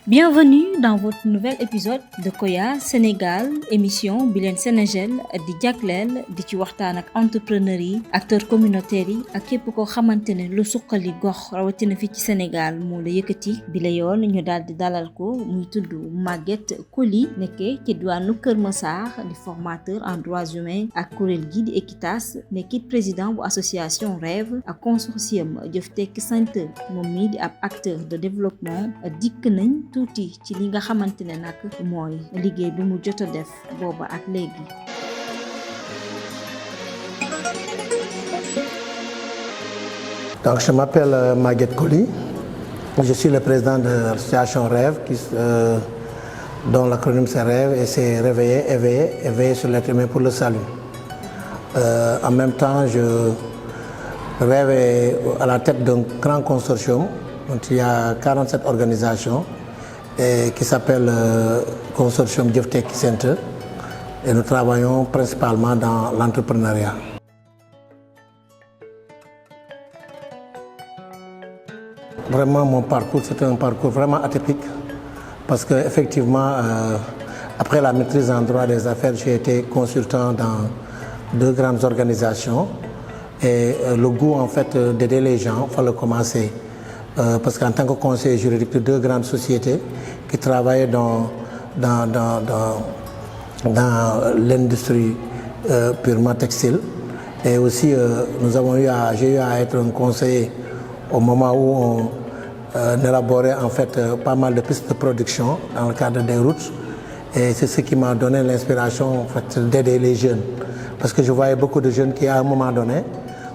Bienvenue dans votre nouvel épisode de Koya Sénégal, émission bi leen Sénégel di jagleel di ci waxtaan ak entrepreneurs yi acteurs communautaires yi ak képp koo xamante ne lu suqali gox rawatina fi ci Sénégal moo la yëkkati bi la yoon ñu daal di dalal ko muy tudd Maguette Coly nekkee ci diwaanu Kër Massar di formateur en droits humains ak kuréel gi di Equitas nekkit président bu association Rêve ak consortium Jëf Tekki Center moom mii di ab acteur de développement dikk nañ tuuti ci li nga xamante ne nag mooy liggéey bi mu jot a def booba ak léegi. Donc je m'appelle Maguette Coly, je suis le président de l'association Rêve dont l'acronyme c'est Rêve et c'est réveiller, éveiller, éveiller sur l'être humain pour le salut. En même temps, Rêve est à la tête d'un grand consortium dont il y a 47 organisations et qui s'appelle Consortium Jëf Tekki Center et nous travaillons principalement dans l'entrepreneuriat. Vraiment mon parcours, c'est un parcours vraiment atypique parce que effectivement après la maîtrise en droit des affaires, j'ai été consultant dans 2 grandes organisations et le goût en fait d'aider les gens, il fallait commencer. Parce qu'en tant que conseiller juridique de 2 grandes sociétés qui travaillaient dans l'industrie purement textile et aussi j'ai eu à être un conseiller au moment où on élaborait en fait pas mal de pistes de production dans le cadre des routes et c'est ce qui m'a donné l'inspiration en fait d'aider les jeunes parce que je voyais beaucoup de jeunes qui à un moment donné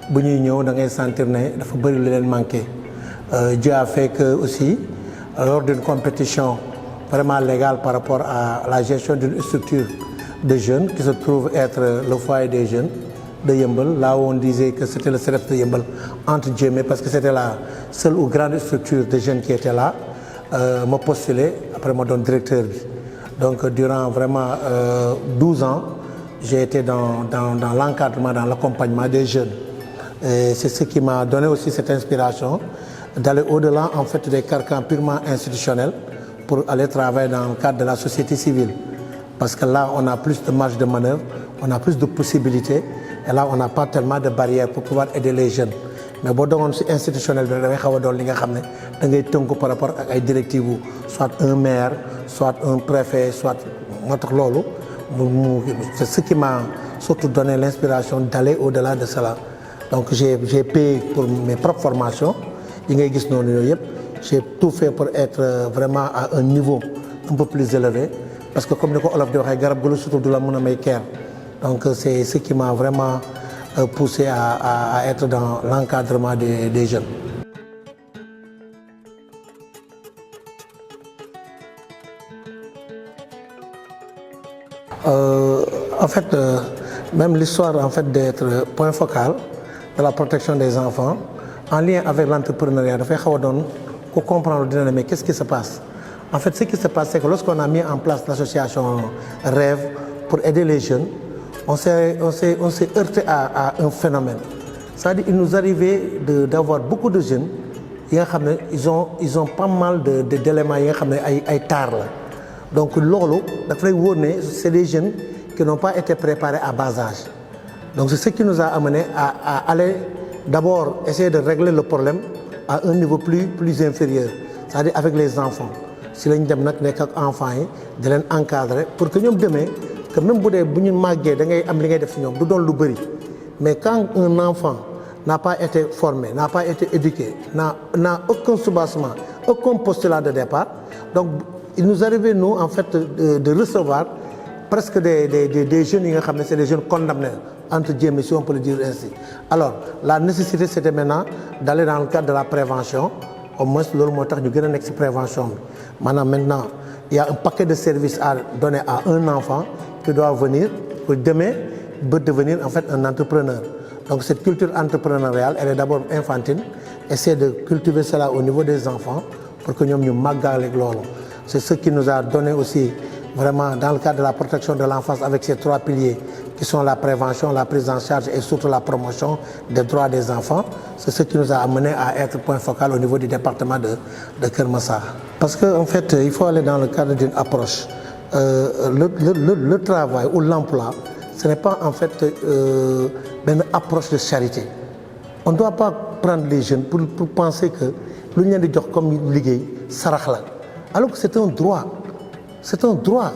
bu ñuy ñëw da ngay sentir ne dafa bëri lu leen manqué. Dieu a fait que aussi, lors d'une compétition vraiment légale par rapport à la gestion d'une structure de jeunes qui se trouve être le foyer des jeunes de Yeumbeul, là où on disait que c'était le CEDEPS de Yeumbeul, entre guillemets, parce que c'était la seule ou grande structure de jeunes qui était là, m'a postulé, après m'a donné directeur. Donc durant vraiment 12 ans, j'ai été dans l'encadrement, dans l'accompagnement des jeunes. Et c'est ce qui m'a donné aussi cette inspiration d'aller au-delà en fait des carcans purement institutionnels pour aller travailler dans le cadre de la société civile. Parce que là, on a plus de marge de manœuvre, on a plus de possibilités et là, on n'a pas tellement de barrières pour pouvoir aider les jeunes. Mais si on est institutionnel, on est par rapport à des directives, soit un maire, soit un préfet, soit notre lolo. C'est ce qui m'a surtout donné l'inspiration d'aller au-delà de cela. Donc j'ai payé pour mes propres formations. J'ai tout fait pour être vraiment à un niveau un peu plus élevé parce que comme le Olof dit, donc c'est ce qui m'a vraiment poussé à être dans l'encadrement des jeunes. En fait, même l'histoire en fait d'être point focal de la protection des enfants en lien avec l'entrepreneuriat, pour comprendre mais qu'est-ce qui se passe? En fait, ce qui se passe, c'est que lorsqu'on a mis en place l'association Rêve pour aider les jeunes, on s'est heurté à un phénomène. C'est-à-dire qu'il nous arrivait d'avoir beaucoup de jeunes, ils ont pas mal d'éléments tard. Donc, c'est des jeunes qui n'ont pas été préparés à bas âge. Donc, c'est ce qui nous a amené à aller d'abord essayer de régler le problème à un niveau plus inférieur, c'est-à-dire avec les enfants. Si nous avons des enfants, de les encadrer pour que nous demain, que même si nous avons mais quand un enfant n'a pas été formé, n'a pas été éduqué, n'a aucun soubassement, aucun postulat de départ, donc il nous arrivait, nous, en fait, de recevoir presque des jeunes, c'est des jeunes condamnés, entre guillemets, si on peut le dire ainsi. Alors, la nécessité, c'était maintenant d'aller dans le cadre de la prévention. Au moins, c'est le nous avons une prévention. Maintenant, il y a un paquet de services à donner à un enfant qui doit venir pour demain devenir en fait un entrepreneur. Donc, cette culture entrepreneuriale, elle est d'abord infantile. Essayer de cultiver cela au niveau des enfants pour que nous nous. C'est ce qui nous a donné aussi, vraiment, dans le cadre de la protection de l'enfance avec ces 3 piliers qui sont la prévention, la prise en charge et surtout la promotion des droits des enfants. C'est ce qui nous a amené à être point focal au niveau du département de Keur Massar. Parce qu'en fait, il faut aller dans le cadre d'une approche. Le travail ou l'emploi, ce n'est pas en fait une approche de charité. On ne doit pas prendre les jeunes pour penser que l'union de jox comme liguey sarax la, alors que c'est un droit. C'est un droit.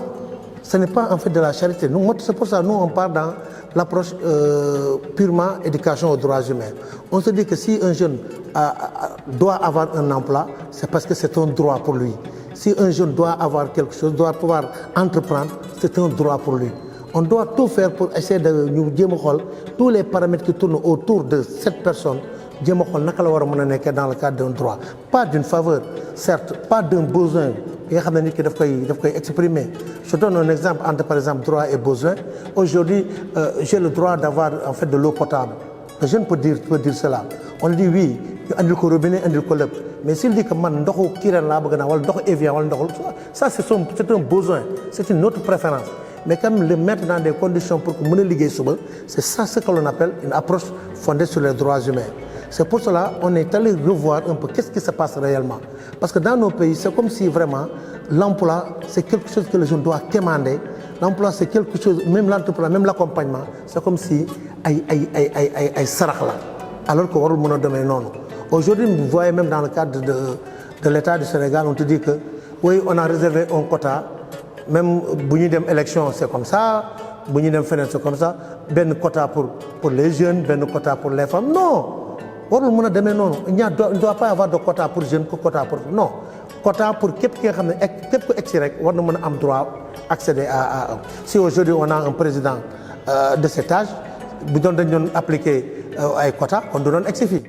Ce n'est pas en fait de la charité. C'est pour ça que nous on part dans l'approche purement éducation aux droits humains. On se dit que si un jeune doit avoir un emploi, c'est parce que c'est un droit pour lui. Si un jeune doit avoir quelque chose, doit pouvoir entreprendre, c'est un droit pour lui. On doit tout faire pour essayer de nous dire tous les paramètres qui tournent autour de cette personne, dans le cadre d'un droit. Pas d'une faveur, certes, pas d'un besoin. Il faut exprimer. Je donne un exemple entre par exemple droit et besoin. Aujourd'hui, j'ai le droit d'avoir en fait de l'eau potable. Le jeune peut dire cela. On lui dit oui, il y a robinet, il y a mais s'il dit que man ça c'est un besoin, c'est une autre préférence. Mais quand même le mettre dans des conditions pour que liguer c'est ça ce que l'on appelle une approche fondée sur les droits humains. C'est pour cela qu'on est allé revoir un peu qu'est-ce qui se passe réellement. Parce que dans nos pays, c'est comme si vraiment l'emploi, c'est quelque chose que les gens doivent quémander. L'emploi, c'est quelque chose, même l'entreprise, même l'accompagnement, c'est comme si ay sarax la. Alors que warul mëna démé non. Aujourd'hui, vous voyez même dans le cadre de l'État du Sénégal, on te dit que oui, on a réservé un quota. Même si nous avons élection, c'est comme ça. Si nous avons fenêtre, c'est comme ça. Ben quota pour les jeunes, ben quota pour les femmes. Non. Il ne doit pas y avoir de quota pour les jeunes, que quota pour... Non. Quota pour quelqu'un qui a droit d'accéder à... Si aujourd'hui on a un président de cet âge, nous devons appliquer un quota, on doit exiger.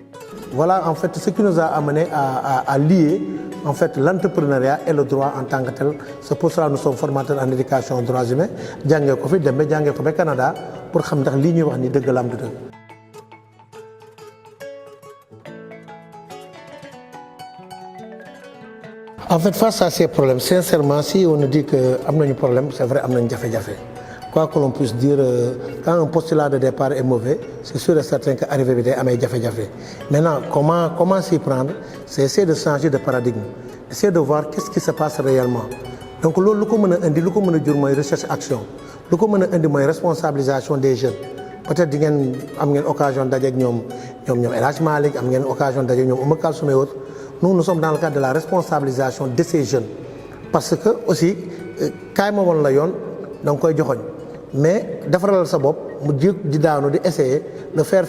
Voilà en fait ce qui nous a amené à lier en fait l'entrepreneuriat et le droit en tant que tel. C'est pour cela que nous sommes formateurs en éducation aux droits humains. Jangé ko fi demé jangé ko ba Canada pour xam ndax li ñuy wax ni deug la am du deug. En fait, face à ces problèmes, sincèrement, si on nous dit que am nañu problème, c'est vrai am nañu jafé-jafé. Quoi que l'on puisse dire, quand un postulat de départ est mauvais, c'est sûr et certain qu'arriver à des jafé-jafé. Maintenant, comment s'y prendre? C'est essayer de changer de paradigme. Essayer de voir qu'est-ce qui se passe réellement. Donc, ce qu'on m'a dit, c'est recherche-action. Ce qu'on m'a dit, c'est responsabilisation des jeunes. Peut-être que vous avez l'occasion d'aller avec nous, El Hadj Malick, vous avez l'occasion d'aller avec nous, Oumar Kalsoum et autres. Nous sommes dans le cadre de la responsabilisation de ces jeunes. Parce que, aussi, quand ils ont la yon, donc ils ont mais defaral sa bopp mu jëg di daanu di essayer le faire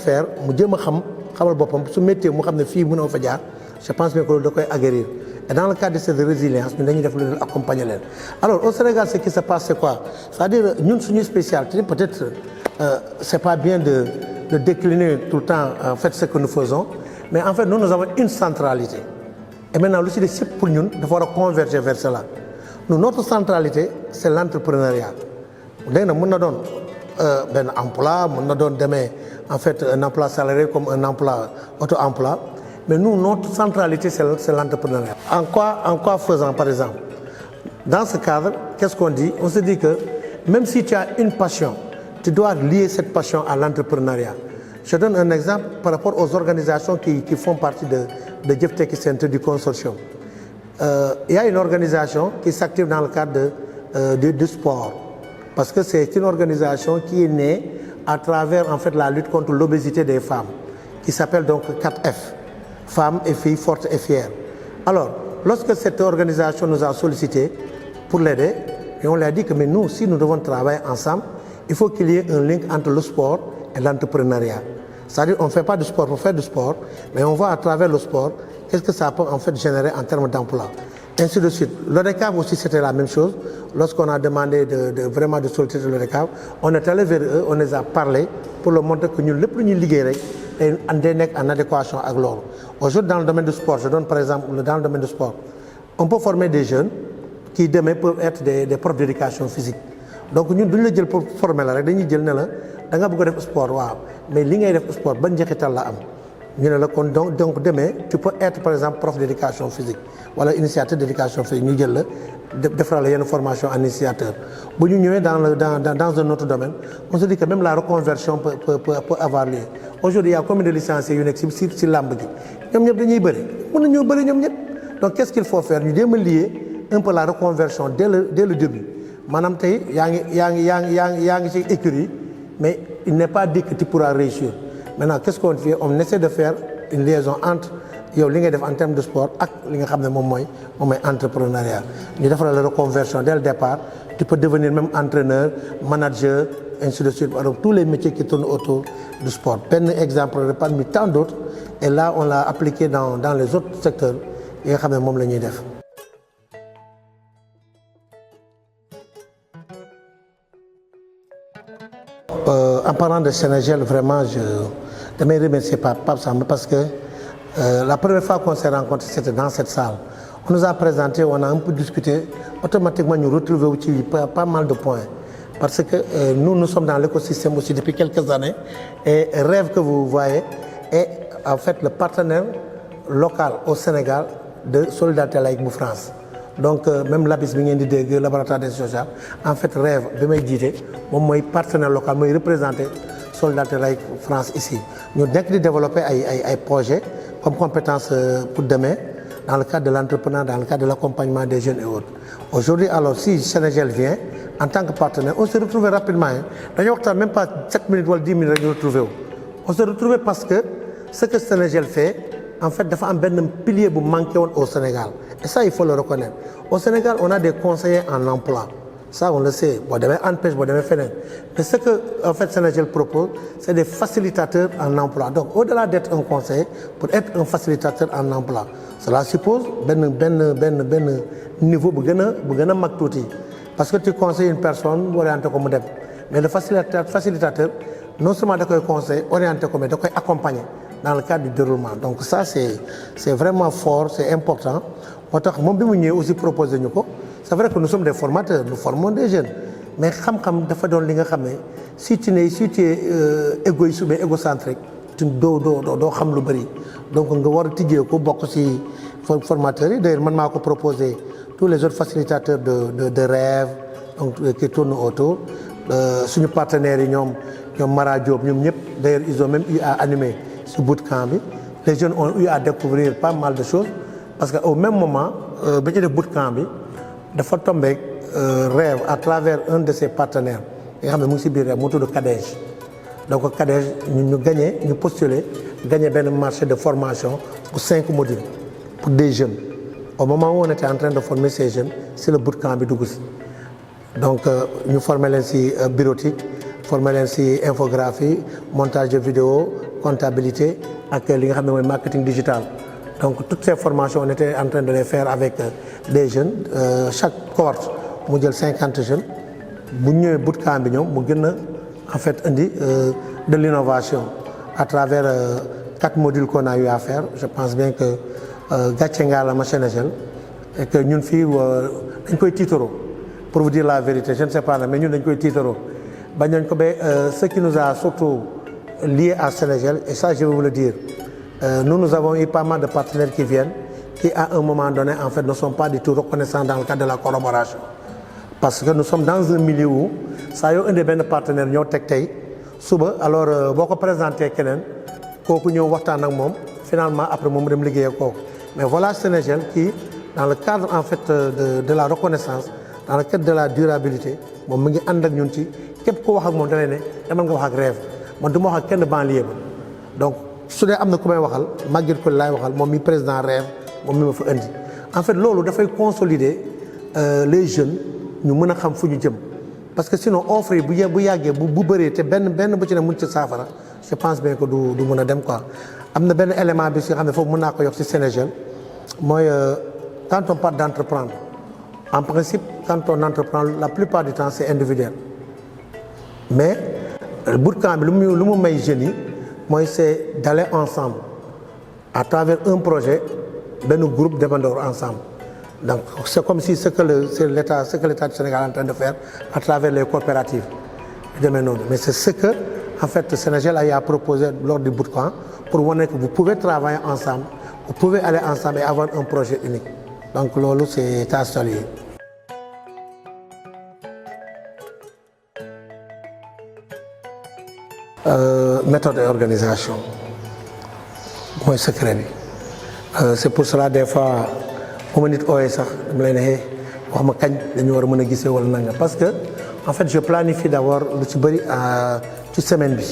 mu jëm a xamal boppam su métier mu xam ne fii mënoo fa jaar je pense que loolu da koy aguerrir et dans le cadre de cette résilience ñun dañuy def lu accompagner leen. Alors au Sénégal ce qui se passe c'est quoi? C'est-à-dire ñun suñu spécialité peut-être c'est pas bien de décliner tout le temps en fait ce que nous faisons, mais en fait nous avons une centralité et maintenant lu ci des yëpp pour ñun dafa war a converger vers cela. Nous notre centralité c'est l'entrepreneuriat. Léegi nag mën na doon benn emploi mën na doon demee en fait un emploi salarié comme un emploi auto-emploi, mais nous notre centralité c'est l'entrepreneuriat. En quoi faisant par exemple? Dans ce cadre, qu'est-ce qu'on dit? On se dit que même si tu as une passion, tu dois lier cette passion à l'entrepreneuriat. Je donne un exemple par rapport aux organisations qui font partie de Jëf Tekki Center du consortium. Il y a une organisation qui s'active dans le cadre du sport. Parce que c'est une organisation qui est née à travers en fait la lutte contre l'obésité des femmes, qui s'appelle donc 4F, Femmes et Filles Fortes et Fières. Alors, lorsque cette organisation nous a sollicité pour l'aider, et on lui a dit que mais nous, si nous devons travailler ensemble, il faut qu'il y ait un lien entre le sport et l'entrepreneuriat. C'est-à-dire on ne fait pas du sport pour faire du sport, mais on voit à travers le sport qu'est-ce que ça peut en fait générer en termes d'emploi. Ainsi de suite. L'ODCAV aussi c'était la même chose. Lorsqu'on a demandé vraiment de solliciter l'ODCAV, on est allé vers eux, on les a parlé pour leur montrer que nous, le plus nous liguer et en adéquation avec l'ordre. Aujourd'hui dans le domaine du sport, je donne par exemple dans le domaine du sport, on peut former des jeunes qui demain peuvent être des profs d'éducation physique. Donc nous duñ la jël pour former la rek dañuy jël ne la da nga bëgg def sport waaw mais li ngay def sport ban jeexital la am ñu ne la kon donc demain tu peux être par exemple prof d'éducation physique wala initiateur d'éducation physique ñu jël la defal la yenn formation en initiateur bu ñu ñëwee dans un autre domaine on se dit que même la reconversion peut avoir lieu. Aujourd'hui il y a combien de licenciés yu nekk si làmb ji ñoom ñëpp dañuy bëri mën nañoo bëri ñoom ñëpp donc qu'est-ce qu'il faut faire ñu jéem a lier un peu la reconversion dès le début maanaam tey yaa ngi ci écurie mais il n'est pas dit que tu pourras réussir. Maintenant qu'est-ce qu'on fait? On essaie de faire une liaison entre yow li ngay def en termes de sport ak li nga xam ne moom mooy entrepreneuriat ñu defal la reconversion dès le départ. Tu peux devenir même entraîneur, manager, ainsi de suite. Donc tous les métiers qui tournent autour du sport. Un exemple parmi tant d'autres. Et là on l'a appliqué dans les autres secteurs yi nga xam ne moom la ñuy def. En parlant de Sénégal, vraiment damay remercier Pape Samba parce que la première fois qu'on s'est rencontrés c'était dans cette salle. On nous a présenté, on a un peu discuté, automatiquement nous retrouvons aussi pas mal de points. Parce que nous sommes dans l'écosystème aussi depuis quelques années et Rêve que vous voyez est en fait le partenaire local au Sénégal de Solidarité Laïque bu France. Donc même l'ABIS bi ngeen di dégg laboratoire des sociales en fait Rêve bi may jiite moom mooy partenaire local mooy représenté Solidarité Laïque France ici. ñu nekk di développer ay projets comme compétences pour demain dans le cadre de l'entrepreneuriat, dans le cadre de l'accompagnement des jeunes et autres. Aujourd'hui alors si Sénégal vient en tant que partenaire on se retrouve rapidement dañoo waxtaan même pas 7 minutes wala 10 minutes rek ñu retrouvé wu. On se retrouve parce que ce que Sénégal fait en fait dafa am benn pilier bu manqué woon au Sénégal et ça il faut le reconnaître. Au Sénégal on a des conseillers en emploi ça on le sait boo demee ANPEJ boo demee feneen mais ce que en fait Sénégal propose c'est des facilitateurs en emploi. Donc au-delà d'être un conseiller pour être un facilitateur en emploi cela suppose benn niveau bu gën a mag tuuti parce que tu conseilles une personne orienté ko mu dem mais le facilitateur non seulement da koy conseiller orienté ko mais da koy accompagner dans le cadre du déroulement. Donc ça c'est vraiment fort, c'est important. moo tax moom bi mu ñëwee aussi proposé ñu ko c'est vrai que nous sommes des formateurs nous formons des jeunes mais xam-xam dafa doon li nga xam ne si tu es égoïste ou bien égocentrique doo xam lu bëri donc nga war a tijjee ko bokk ci formateurs yi d'ailleurs man maa ko proposé tous les autres facilitateurs de Rêve donc qui tournent autour suñu partenaires yi ñoom Mara Diop ñoom ñëpp d'ailleurs ils ont même eu à animer ce bootcamp bi les jeunes ont eu à découvrir pas mal de choses parce que au même moment ba ñu def bootcamp bi dafa tombé Rêve à travers un de ses partenaires yi nga xam ne mu ngi ci biir Rêve mu tudd Cadej donc Cadej ñu gagné ñu postulé gagné benn marché de formation pour 5 modules pour des jeunes au moment où on était en train de former ces jeunes c'est le bootcamp bi dugg ci donc ñu formé leen ci bureautique formé leen ci infographie montage de vidéo comptabilité ak li nga xam ne mooy marketing digital. Donc toutes ces formations on était en train de les faire avec des jeunes chaque cohorte mu jël 50 jeunes bu ñëwee bootcamp bi ñoom mu gën a en fait indi de l'innovation à travers 4 modules qu'on a eu à faire. Je pense bien que gàcce ngaalama Sénégal et que ñun fii dañ koy tiitaroo pour vous dire la vérité je ne sais pas mais ñun dañ koy tiitaroo bañ nañ ko ba ce qui nous a surtout lié à Sénégal et ça je vais vous le dire. Nous avons eu pas mal de partenaires qui viennent qui à un moment donné en fait ne sont pas du tout reconnaissants dans le cadre de la collaboration parce que nous sommes dans un milieu où saa yoo indee benn partenaire ñoo teg tey suba alors boo ko présenté keneen kooku ñëw waxtaan ak moom finalement après moom mu dem liggéey ak kooku mais voilà Sénégal qui dans le cadre en fait de la reconnaissance dans le cadre de la durabilité moom mu ngi ànd ak ñun ci képp ko wax ak moom da lay ne demal nga wax ak Rêve man du ma wax ak kenn banlieue ba donc su dee am na ku may waxal Maguette Coly laay waxal moom mi président Rêve moom mi ma fa indi en fait loolu dafay consolider les jeunes ñu mën a xam fu ñu jëm parce que sinon offre yi bu yàggee bu bëree te benn bu ci ne mun ci saafara je pense bien que du mën a dem quoi. am na benn élément bi si xam ne foofu mën naa ko yokk ci Sénégal mooy quand on parle d'entreprendre en principe quand on entreprend la plupart du temps c'est individuel mais bootcamp bi lu mu may jeunes yi mooy c'est d'aller ensemble à travers un projet benn groupe demandeur ensemble donc c'est comme si ce que l'État du Sénégal est en train de faire à travers les coopératives demee noonu mais c'est ce que en fait Sénégal a proposé lors du bootcamp pour voir que vous pouvez travailler ensemble, vous pouvez aller ensemble et avoir un projet unique. Donc lolo c'est à saluer. Méthode et organisation mooy secret bi c'est pour cela des fois bu ma nit ooyee sax dama lay ne wax ma kañ dañu war a mën a gisee wala nanga parce que en fait je planifie d'abord lu ci bëri ci semaine bi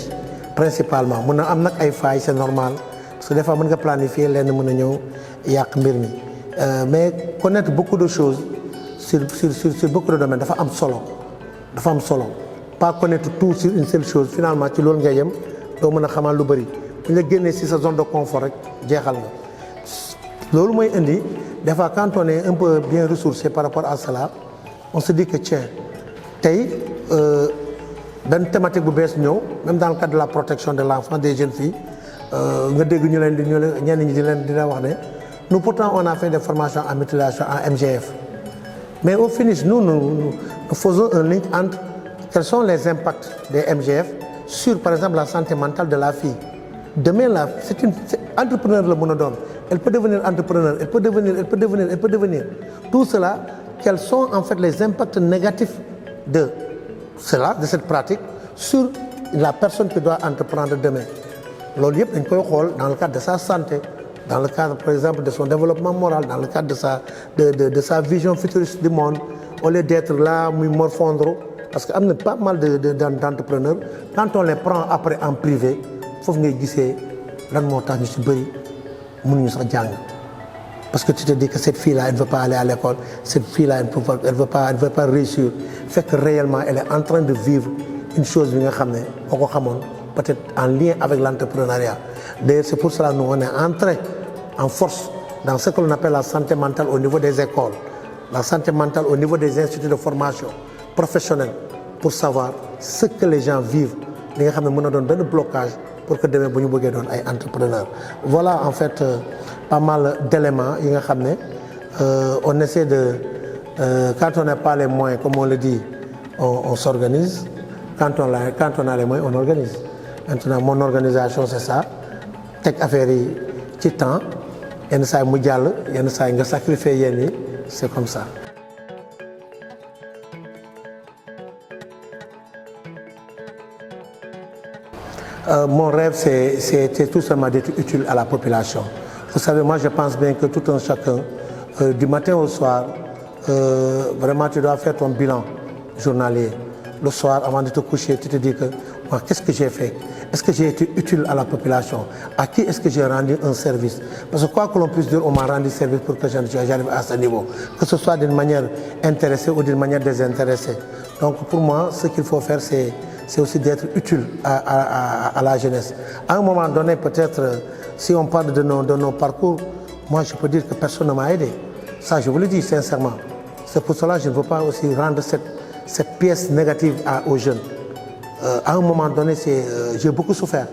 principalement mun na am nag ay failles c'est normal parce que des fois mën nga planifier lenn mën a ñëw yàq mbir mi mais connaître beaucoup de choses sur beaucoup de domaines dafa am solo pas connaître tout sur une seule chose finalement ci loolu ngay yem doo mën a xamal lu bëri bu ñu la génnee si sa zone de confort rek jeexal nga loolu mooy indi des fois quand on est un peu bien ressourcé par rapport à cela on se dit que tiens tey benn thématique bu bees ñëw même dans le cadre de la protection de l'enfant des jeunes filles nga dégg ñu leen ñenn ñi di leen wax ne nous pourtant on a fait des formations en mutilation en MGF mais au finish nous faisons un link entre quels sont les impacts des MGF sur par exemple la santé mentale de la fille. Demain là c'est entrepreneur la mën a doon elle peut devenir entrepreneur elle peut devenir tout cela quels sont en fait les impacts négatifs de cela de cette pratique sur la personne qui doit entreprendre demain. Loolu yëpp dañ koy xool dans le cadre de sa santé dans le cadre par exemple de son développement moral dans le cadre de sa vision futuriste du monde au lieu d'être là muy morfondre parce que am na pas mal d'entrepreneurs quand on les prend après en privé foofu ngay gisee lan moo tax ñu ci bëri mënuñu sax jàng parce que tu te dis que cette fille là elle ne veut pas aller à l'école cette fille là elle veut pas réussir fait que réellement elle est en train de vivre une chose bi nga xam ne boo ko xamoon peut-être en lien avec l'entrepreneuriat. D'ailleurs c'est pour cela que nous on est entré en force dans ce que l'on appelle la santé mentale au niveau des écoles la santé mentale au niveau des instituts de formation professionnels pour savoir ce que les gens vivent li nga xam ne mën na doon benn blocage pour que demain bu ñu bëggee doon ay entrepreneurs. Voilà en fait pas mal d'éléments yi nga xam ne on essaie de quand on n'a pas les moyens comme on le dit on s'organise quand on a les moyens on organise. Maintenant mon organisation c'est ça teg affaire yi ci temps yenn saa yi mu jàll yenn saa yi nga sacrifier yenn yi c'est comme ça. Mon rêve c'est tout simplement d'être utile à la population. Vous savez moi je pense bien que tout un chacun du matin au soir vraiment tu dois faire ton bilan journalier. Le soir avant de te coucher tu te dis que moi qu'est-ce que j'ai fait? Est-ce que j'ai été utile à la population? À qui est-ce que j'ai rendu un service? Parce que quoi que l'on puisse dire, on m'a rendu service pour que j'arrive à ce niveau. Que ce soit d'une manière intéressée ou d'une manière désintéressée. Donc pour moi, ce qu'il faut faire, c'est aussi d'être utile à la jeunesse. À un moment donné, peut-être, si on parle de nos parcours, moi je peux dire que personne ne m'a aidé. Ça, je vous le dis sincèrement. C'est pour cela que je ne veux pas aussi rendre cette pièce négative aux jeunes. À un moment donné, j'ai beaucoup souffert.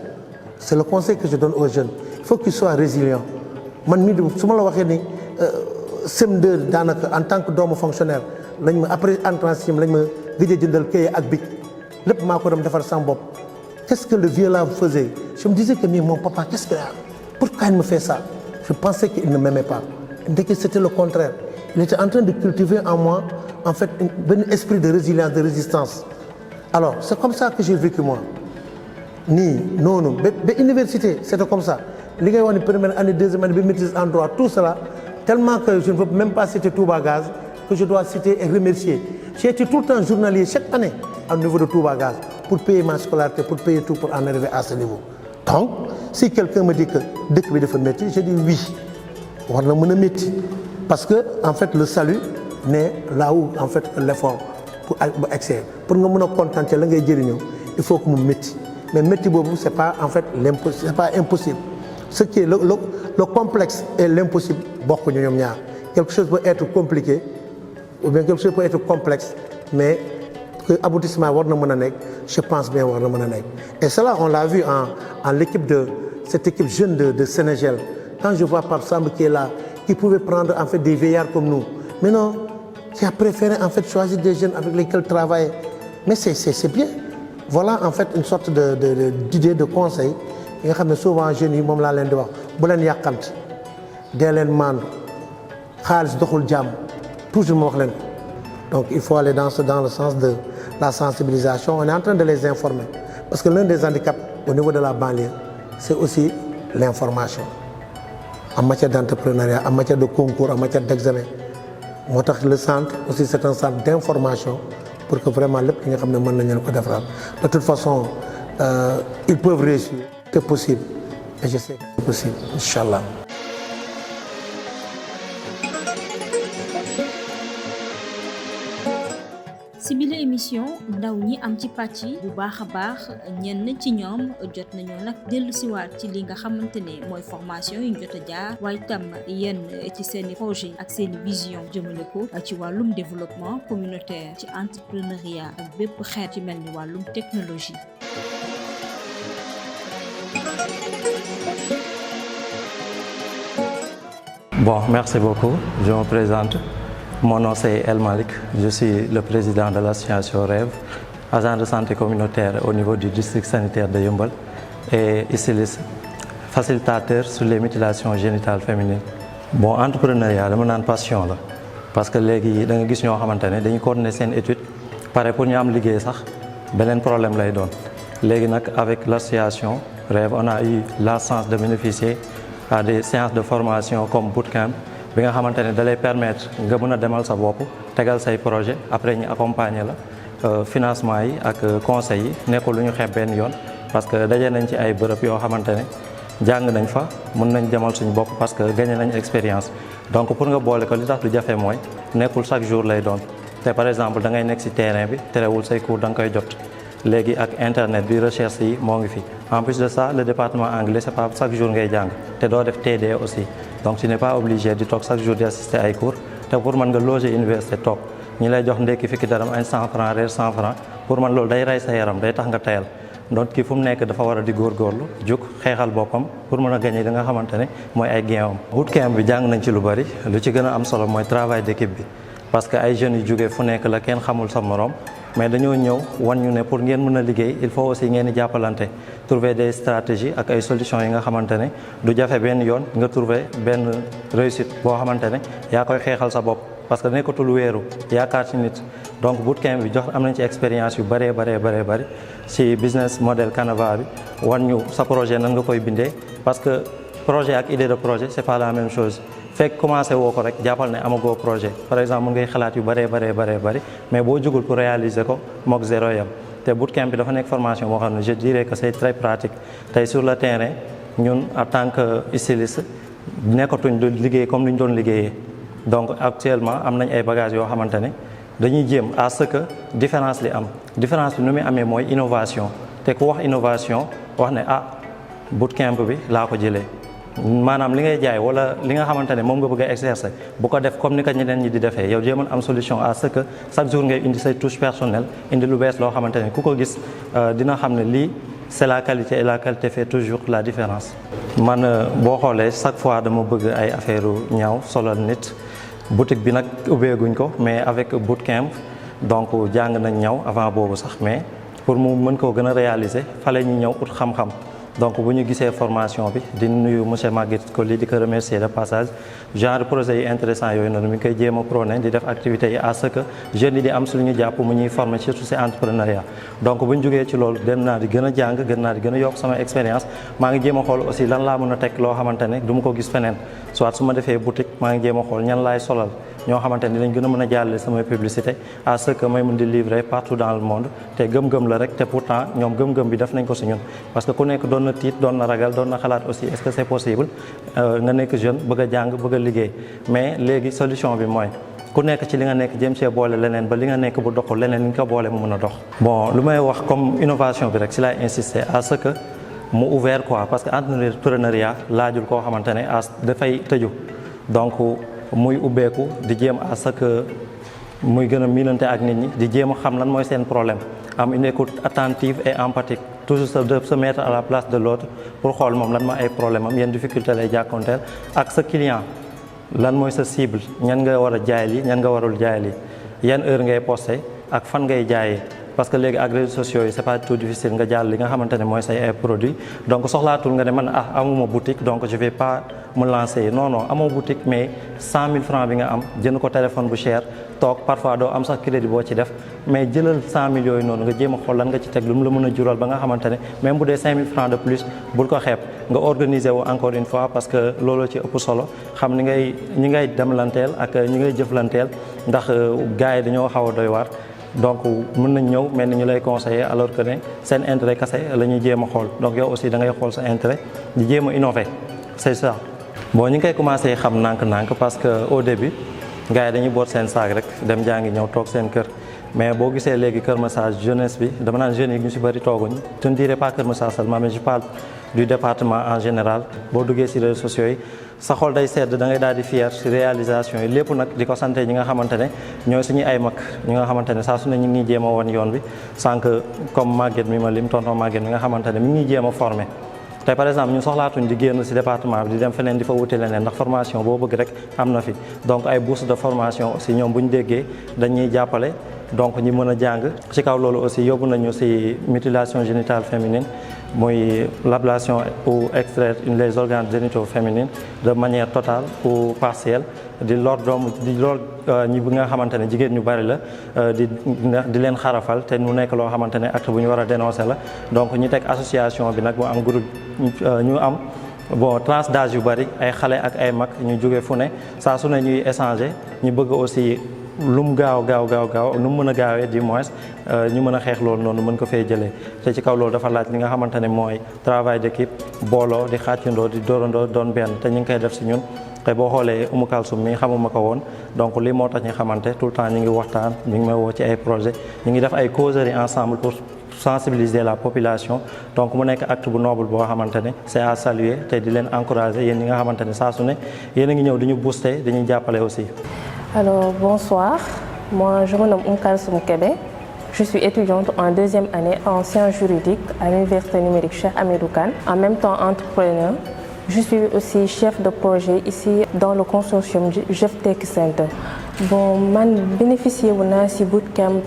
C'est le conseil que je donne aux jeunes. Il faut qu'ils soient résilients. Man mii su ma la waxee ni CM2 daanaka en tant que doomu fonctionnaire lañ ma après entrée en sixième lañ ma gëj a jëndal këye ak bic lépp maa ko dem defar sama bopp. Qu'est-ce que le vieux là faisait? Je me disais que mais mon papa qu'est-ce que pourquoi il me fait ça? Je pensais qu'il ne m'aimait pas. Dès que c'était le contraire. Il était en train de cultiver en moi en fait un esprit de résilience, de résistance. Alors c'est comme ça que j'ai vécu moi nii noonu ba université c'était comme ça li ngay wax ni première année deuxième année ba maîtrise en droit tout cela tellement que je ne veux même pas citer Touba Gaz que je dois citer et remercier. J'ai été tout le temps journalier chaque année au niveau de Touba Gaz pour payer ma scolarité pour payer tout pour en arriver à ce niveau. Donc si quelqu'un me dit que dëkk bi dafa métti je dis oui war na mën a métti parce que en fait le salut n'est là où en fait l'effort pour excès pour nga mën a contenter la ngay jëriñoo il faut que mu métti mais métti boobu c'est pas en fait c'est pas impossible ce qui est le complexe et l'impossible bokkuñu ñoom ñaar quelque chose peut être compliqué ou bien quelque chose peut être complexe mais que aboutissement war na mën a nekk je pense bien war na mën a nekk et cela on l'a vu en l'équipe de cette équipe jeune de Sénégal quand je vois Pape Samb qui est là qui pouvait prendre en fait des vieillards comme nous mais non qui a préféré en fait choisir des jeunes avec lesquels travailler mais c'est bien voilà en fait une sorte d'idée de conseil yi nga xam ne souvent jeunes yi moom laa leen di wax bu leen yàqant dee leen maandu xaalis doxul jàmm toujours ma wax leen ko. Donc il faut aller dans le sens de la sensibilisation. On est en train de les informer parce que l'un des handicaps au niveau de la banlieue c'est aussi l'information en matière d'entrepreneuriat, en matière de concours, en matière d'examen. moo tax le centre aussi c'est un centre d'information pour que vraiment lépp li nga xam ne mën nañu leen ko defaral. De toute façon ils peuvent réussir, c'est possible et je sais que c'est possible inchallah. ci bile émission ndaw ñi am ci pàcc bu baax a baax ñenn ci ñoom jot nañoo nag dellu siwaat ci li nga xamante ne mooy formation yu ñu jot a jaar waaye tam yenn ci seeni projet ak seeni vision jëmale ko ci wàllum développement communautaire ci entrepreneuriat ak bépp xeet ci mel ni wàllum technologie. Bon, merci beaucoup. Je me présente. Mon nom c'est El Malik, je suis le président de l'association Rêve, agent de santé communautaire au niveau du district sanitaire de Yeumbeul et styliste, facilitateur sur les mutilations génitales féminines. Bon, entrepreneuriat dama naan passion la parce que léegi da nga gis ñoo xamante ne dañuy coordonner seen étude pare pour ñu am liggéey sax beneen problème lay doon. Léegi nag avec l'association Rêve on a eu la chance de bénéficier à des séances de formation comme bootcamp bi nga xamante ne da lay permettre nga mën a demal sa bopp tegal say projet après ñu accompagner la financement yi ak conseils yi nekkul lu ñu xeeb benn yoon parce que daje nañ ci ay bërëb yoo xamante ne jàng nañ fa mën nañ demal suñu bopp parce que gagné nañ expérience. Donc pour nga boole ko li tax lu jafe mooy nekkul chaque jour lay doon te par exemple da ngay nekk ci terrain bi terewul say cours da nga koy jot léegi ak internet bi recherche yi moo ngi fi. En plus de ça le département anglais c'est pas chaque jour ngay jàng te doo def TD aussi. Donc tu n'es pas obligé di toog chaque jour di assister ay cours te pour mën nga loger université toog ñi lay jox ndekki fukki dërëm ay 100 francs reer 100 francs pour man loolu day rey sa yaram day tax nga tayal donc kii fu mu nekk dafa war a di góorgóorlu jug xeexal boppam pour mën a gagner li nga xamante ne mooy ay gain am. bootcamp bi jàng nañ ci lu bari lu ci gën a am solo mooy travail d'équipe bi parce que ay jeunes yu jugee fu nekk la kenn xamul sa morom mais dañoo ñëw wan ñu ne pour ngeen mën a liggéey il faut aussi ngeen di jàppalante trouver des stratégies ak ay solutions yi nga xamante ne du jafe benn yoon nga trouver benn réussite boo xamante ne yaa koy xeexal sa bopp parce que nekkatul wéeru yaakaar ci nit. Donc bootcamp bi jox am nañ ci expérience yu bëree bëri ci business model Canva bi wan ñu sa projet nan nga koy bindee parce que projet ak idée de projet c'est pas la même chose. Fekk commencé woo ko rek jàppal ne amagoo projet par exemple mun ngay xalaat yu bëree bëri mais boo jugul pour réaliser ko mook zéro yam te bootcamp bi dafa nekk formation boo xam ne je dirais que c'est très pratique tey sur le terrain ñun en tant que styliste nekkatuñ du liggéey comme ni ñu doon liggéeyee donc actuellement am nañ ay bagages yoo xamante ne dañuy jéem à ce que différence li am différence bi nu muy amee mooy innovation te ku wax innovation wax ne bootcamp bi laa ko jëlee. maanaam li ngay jaay wala li nga xamante ne moom nga bëgg a exercer bu ko def comme ni ko ñeneen ñi di defee yow jéemal am solution à ce que chaque jour ngay indi say touche personnelle indi lu bees loo xamante ne ku ko gis dina xam ne lii c'est la qualité et la qualité fait toujours la différence. man boo xoolee chaque fois dama bëgg ay affaire ñaaw solal nit boutique bi nag ubbeeguñ ko mais avec bootcamp donc jàng nañ ñaw avant boobu sax mais pour mu mën koo gën a réaliser fale ñu ñëw ut xam-xam. Donc bu ñu gisee formation bi di nuyu monsieur Maguette Coly di ko remercier de passage genre projet yi intéressant yooyu noonu mi ngi koy jéem a prôné di def activités yi à ce que jeunes yi di am su lu ñu jàpp mu ñuy former surtout ci entrepreneuriat. Donc bu ñu jógee ci loolu dem naa di gën a jàng gën naa di gën a yokk sama expérience maa ngi jéem a xool aussi lan laa mën a teg loo xamante ne du ma ko gis feneen soit su ma defee boutique maa ngi jéem a xool ñan laay solal ñoo xamante ni dañ gën a mën a jàllale samay publicité à ce que may mën di livrer partout dans le monde te gëm-gëm la rek te pourtant ñoom gëm-gëm bi def nañ ko ci ñun parce que ku nekk doon na tiit doon na ragal doon na xalaat aussi est-ce que c'est possible nga nekk jeune bëgg a jàng bëgg a liggéey mais léegi solution bi mooy ku nekk ci li nga nekk jéem see boole leneen ba li nga nekk bu doxul leneen li nga ko boole mu mën a dox. Bon lu may wax comme innovation bi rek ci laay insister à ce que mu ouvert quoi parce que entrepreneuriat laajul koo xamante ne dafay tëju donc muy ubbeeku di jéem à ce que muy gën a miinante ak nit ñi di jéem a xam lan mooy seen problème am une écoute attentive et empathique toujours se mettre à la place de l'autre pour xool moom lan mooy ay problème am yenn difficulté lay jàkkoonteel ak sa client lan mooy sa cible ñan nga war a jaay li ñan nga warul jaay li yan heure ngay posté ak fan ngay jaayee parce que léegi ak réseaux sociaux yi c'est pas tout difficile nga jàll li nga xamante ne mooy say ay produits donc soxlaatul nga ne man amuma boutique donc je vais pas me lancer non amoo boutique mais 100 000 francs bi nga am jënd ko téléphone bu cher toog parfois doo am sax crédit boo ci def mais jëlal 100 000 yooyu noonu nga jéem a xool lan nga ci teg lu mu la mën a jural ba nga xamante ne même bu dee 5 000 francs de plus bul ko xeeb nga organiser wu encore une fois parce que loolu ci ëpp solo xam ñi ngay demlanteel ak ñi ngay jëflanteel ndax gars yi dañoo xaw a doy waar donc mën nañ ñëw mel ni ñu lay conseiller alors que ne seen intérêt kese la ñuy jéem a xool donc yow aussi da ngay xool sa intérêt di jéem a innover c'est ça. bon ñu ngi koy commencé xam nànk-nànk parce que au début gars yi dañuy boot seen saag rek dem jàngi ñëw toog seen kër mais boo gisee léegi Kër Massar jeunesse bi dama naan jeunes yi ñu si bëri tooguñ je ne dirais pas Kër Massar seulement mais je parle du département en général boo duggee si réseaux sociaux yi sa xol day sedd da ngay daal di fier si réalisation yi lépp nag di ko sante ñi nga xamante ne ñooy suñu ay mag ñi nga xamante ne saa su ne ñu ngi jéem a woon yoon bi sànq comme Maguette mi ma lim tonton Maguette mi nga xamante ne mi ngi jéem a formé tey par exemple ñun soxlaatuñ di génn ci département bi di dem feneen di fa wuti leneen ndax formation boo bëgg rek am na fi donc ay bourse de formation aussi ñoom bu ñu déggee dañuy jàppale donc ñi mën a jàng ci kaw loolu aussi yóbbu nañu ci mutilation génitale féminine muy l'ablation ou extraire les organes génitaux féminins de manière totale ou partielle di lor ñi bi nga xamante ne jigéen ñu bari la di leen xarafal te mu nekk loo xamante ne acte bu ñu war a dénoncer la donc ñu teg association bi nag mu am groupe ñu am bon tranche d'âge yu bari ay xale ak ay mag ñu jóge fu ne saa su ne ñuy échanger ñu bëgg aussi lu mu gaaw nu mu mën a gaawee du moins ñu mën a xeex loolu noonu mën ko fay jëlee te ci kaw loolu dafa laaj li nga xamante ne mooy travail d'équipe booloo di xàccandoo di doorandoo doon benn te ñu ngi koy def ci ñun te boo xoolee Oumou Kalsoum mi xamuma ko woon donc lii moo tax ñu xamante tout le temps ñu ngi waxtaan ñu ngi may woo ci ay projet ñu ngi def ay causeries ensemble pour sensibiliser la population donc mu nekk acte bu noble boo xamante ne c'est à saluer te di leen encourager yéen ñi nga xamante ne saa su ne yéen a ngi ñëw di ñu booster di ñu jàppale aussi. Alors bonsoir, moi je me nomme Oumou Kalsoum Kébé, je suis étudiante en deuxième année en sciences juridiques à l'université numérique Cheikh Hamidou Kane, en même temps entrepreneur. Je suis aussi chef de projet ici dans le consortium Jeftech Center. Bon man bénéficié wu naa ci bootcamp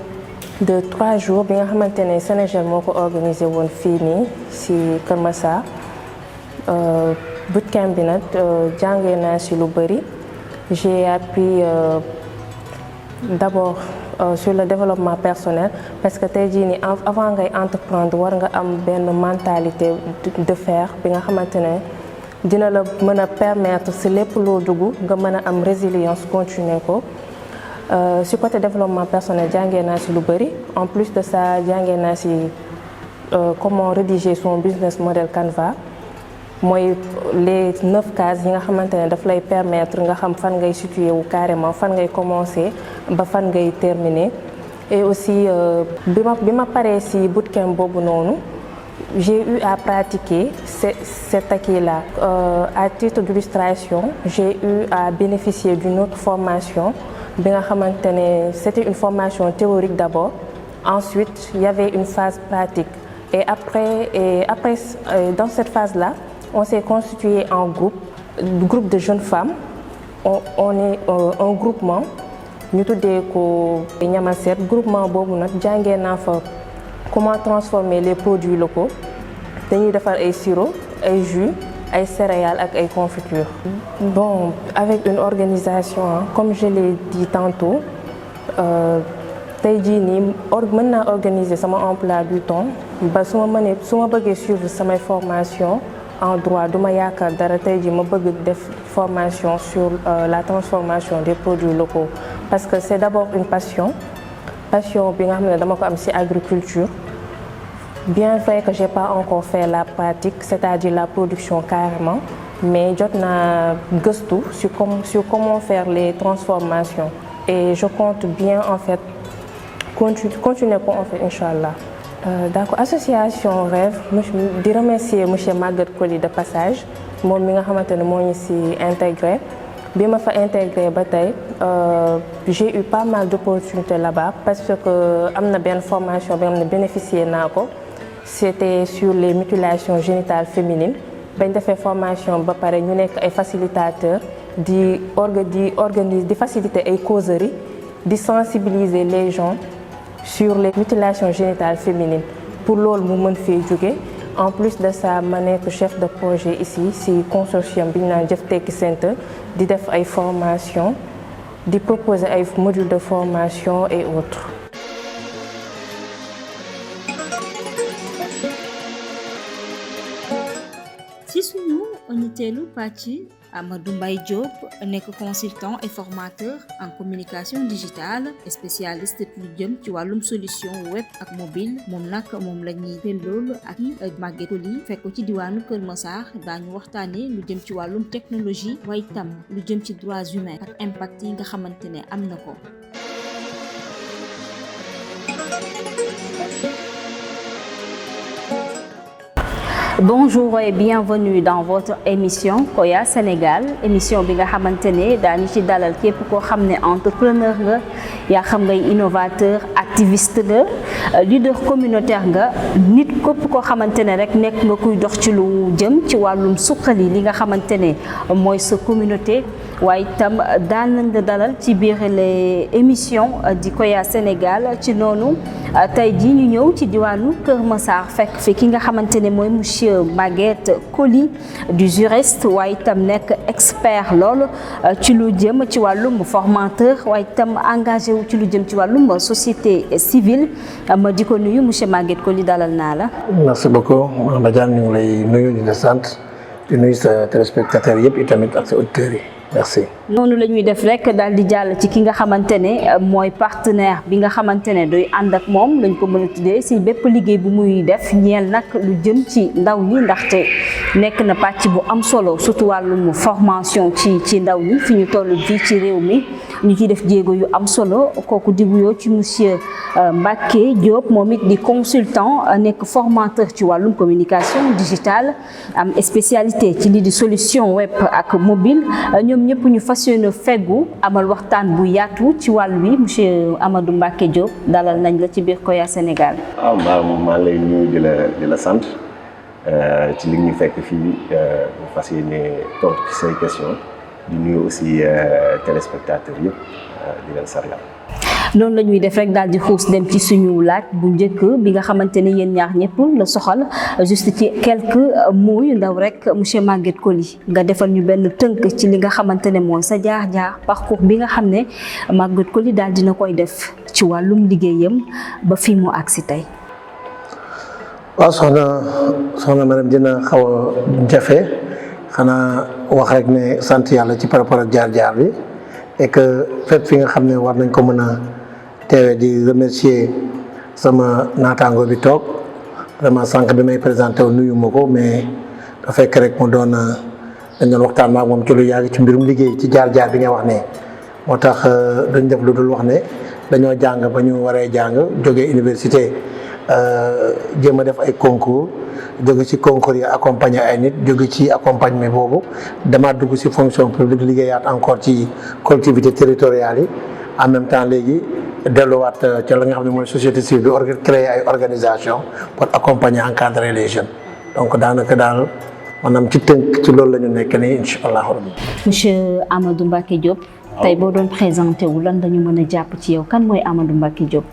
de 3 jours bi nga xamante ne Sénégal moo ko organisé woon fii nii ci Kër Massar bootcamp bi nag jàngee naa ci lu bari. J'ai appris d'abord sur le développement personnel parce que tey jii nii avant ngay entreprendre war nga am benn mentalité de fer bi nga xamante ne dina la mën a permettre ci lépp loo dugg nga mën a am résilience continuer ko ci côté développement personnel jàngee naa ci lu bari en plus de ça jàngee naa ci comment rédiger son business model Canva mooy les 9 cases yi nga xamante ne daf lay permettre nga xam fan ngay situé wu carrément fan ngay commencer ba fan ngay terminer et aussi bi ma paree ci bootcamp boobu noonu j'ai eu à pratiquer cet acquis-là à titre d'illustration j'ai eu à bénéficier d'une autre formation bi nga xamante ne c'était une formation théorique d'abord ensuite il y avait une phase pratique et après dans cette phase-là on s'est constitué en groupe de jeunes femmes on est un groupement ñu tuddee ko Ñamal Seet groupement boobu nag jàngee naa fa comment transformer les produits locaux dañuy defar ay sirop ay jus ay céréales ak ay confitures. Bon avec une organisation comme je l'ai dit tantôt tey jii nii mën naa organiser sama emploi du temps ba su ma bëggee suivre samay formation en droit du ma yaakaar dara tey jii ma bëgg def formation sur la transformation des produits locaux parce que c'est d'abord une passion bi nga xam ne dama ko am ci agriculture bien vrai que j'ai pas encore fait la pratique c'est-à-dire la production carrément mais jot naa gëstu sur comment faire les transformations et je compte bien en fait continuer ko en fait inchallah. Donc association Rêve di remercier monsieur Maguette Coly de passage moom mi nga xamante ne moo ñu ci intégré bi ma fa intégré ba tey j'ai eu pas mal d'opportunités là-bas parce que am na benn formation bi nga xam ne bénéficié naa ko c'était sur les mutilations génitales féminines bañ defee formation ba pare ñu nekk ay facilitateurs di faciliter ay causeries di sensibiliser les gens sur les mutilations génitales féminines pour loolu mu mën fee jóge. En plus de ça ma nekk chef de projet ici ci consortium bi ñu naan Jëf Tekki Center di def ay formation di proposer ay modules de formation et autres. ci suñu ñetteelu pàcc Amadou Mbaye Diop nekk consultant et formateur en communication digitale spécialiste lu jëm ci wàllum solution web ak mobile moom nag moom la ñuy pellool ak Maguette Coly fekk ko ci diwaanu Kër Massar daañu waxtaanee lu jëm ci wàllum technologie waaye tam lu jëm ci droits humains ak impact yi nga xamante ne am na ko. Bonjour et bienvenue dans votre émission Koya Sénégal émission bi nga xamante ne daañu ci dalal képp koo xam ne entrepreneur nga yaa xam ngay innovateur activiste nga leader communautaire nga nit képp koo xamante ne rek nekk nga kuy dox ci lu jëm ci wàllum suqali li nga xamante ne mooy sa communauté waaye itam daan nañ la dalal ci biir les émissions di Koya Sénégal ci noonu tey jii ñu ñëw ci diwaanu Kër Massar fekk fi ki nga xamante ne mooy monsieur Maguette Coly du juriste waaye itam nekk expert lool ci lu jëm ci wàllum formateur waaye itam engagé wu ci lu jëm ci wàllum société civile ma di ko nuyu monsieur Maguette Coly dalal naa la. merci beaucoup Madame Badiane ñu ngi lay nuyu di la sant di nuyu sa téléspectateurs yëpp itamit ak sa auditeurs yi. merci. noonu la ñuy def rek daal di jàll ci ki nga xamante ne mooy partenaire bi nga xamante ne doy ànd ak moom lañ ko mën a tuddee si bépp liggéey bu muy def ñeel nag lu jëm ci ndaw ñi ndaxte nekk na pàcc bu am solo surtout wàllum formation ci ndaw ñi fi ñu toll fii ci réew mi ñu ciy def jéego yu am solo kooku di wuyoo ci monsieur Mbacké Diop moom it di consultant nekk formateur ci wàllum communication digitale am spécialité ci lii di solution web ak mobile ñoom ñëpp ñu fas yéene feggu amal waxtaan bu yaatu ci wàll wi monsieur Amadou Mbacké Diop dalal nañ la ci biir Koya Sénégal. waaw maa lay nuyu di la sant ci li ñu fekk fii ñu fas yéene tontu ci say question di nuyu aussi téléspectateurs yëpp di leen sargal. noonu la ñuy def rek daal di xuus dem ci suñu laaj bu njëkk bi nga xamante ne yéen ñaar ñëpp la soxal juste ci quelques mots yu ndaw rek monsieur Maguette Coly nga defal ñu benn tënk ci li nga xamante ne mooy sa jaar-jaar parcours bi nga xam ne Maguette Coly daal dina koy def ci wàllum liggéeyam ba fii mu agsi tey. waaw soxna madame dina xaw a jafe xanaa wax rek ne sant yàlla ci par rapport ak jaar-jaar bi et que fépp fi nga xam ne war nañ ko mën a teewee di remercier sama naataango bi toog vraiment sànq bi may présenté wu nuyu ma ko mais da fekk rek mu doon dañ doon waxtaan maak moom ci lu yàgg ci mbirum liggéey ci jaar-jaar bi nga wax ne moo tax dañ def lu dul wax ne dañoo jàng ba ñu waree jàng jógee université jéem a def ay concours jóge ci concours yi accompagner ay nit jóge ci accompagnement boobu demaat dugg ci fonction publique liggéeyaat encore ci collectivité territoriales yi en même temps léegi delluwaat ca la nga xam ne mooy société civile bi créer ay organisation pour accompagner encadrer les jeunes donc daanaka daal maanaam ci tënk ci loolu la ñu nekk nii incha allah. monsieur Amadou Mbacké Diop. tey boo doon présenté wu lan dañu mën a jàpp ci yow kan mooy Amadou Mbacké Diop.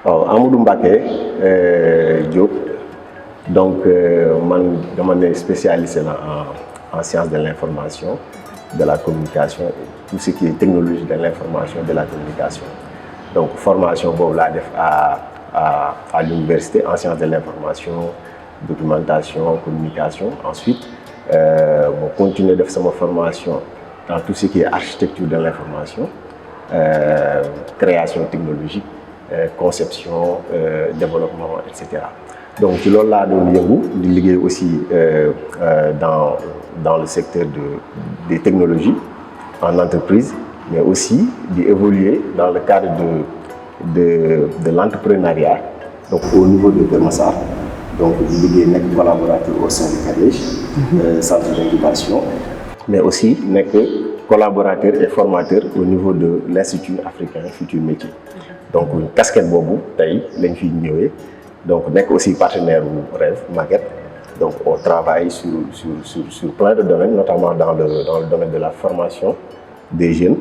waaw Amadou Mbacké Diop donc man dama ne spécialisé la en sciences de l'information de la communication et tout ce qui est technologie de l'information de la communication donc formation boobu laa def à l'université en sciences de l'information documentation communication ensuite ma continuer def sama formation dans tout ce qui est architecture de l'information création technologique conception développement et cetera donc ci loolu laa doon yëngu di liggéey aussi dans le secteur des technologies en entreprise mais aussi di évoluer dans le cadre de l'entrepreneuriat donc au niveau de Kër Massar donc di liggéey nekk collaborateur au sein du CADEJ centre d'incubation mais aussi nekk collaborateur et formateur au niveau de l'Institut africain Futur Métier donc casquette boobu tey lañ fi ñëwee donc nekk aussi partenaire bu Rêve Maguette donc on travaille sur plein de domaines notamment dans le domaine de la formation des jeunes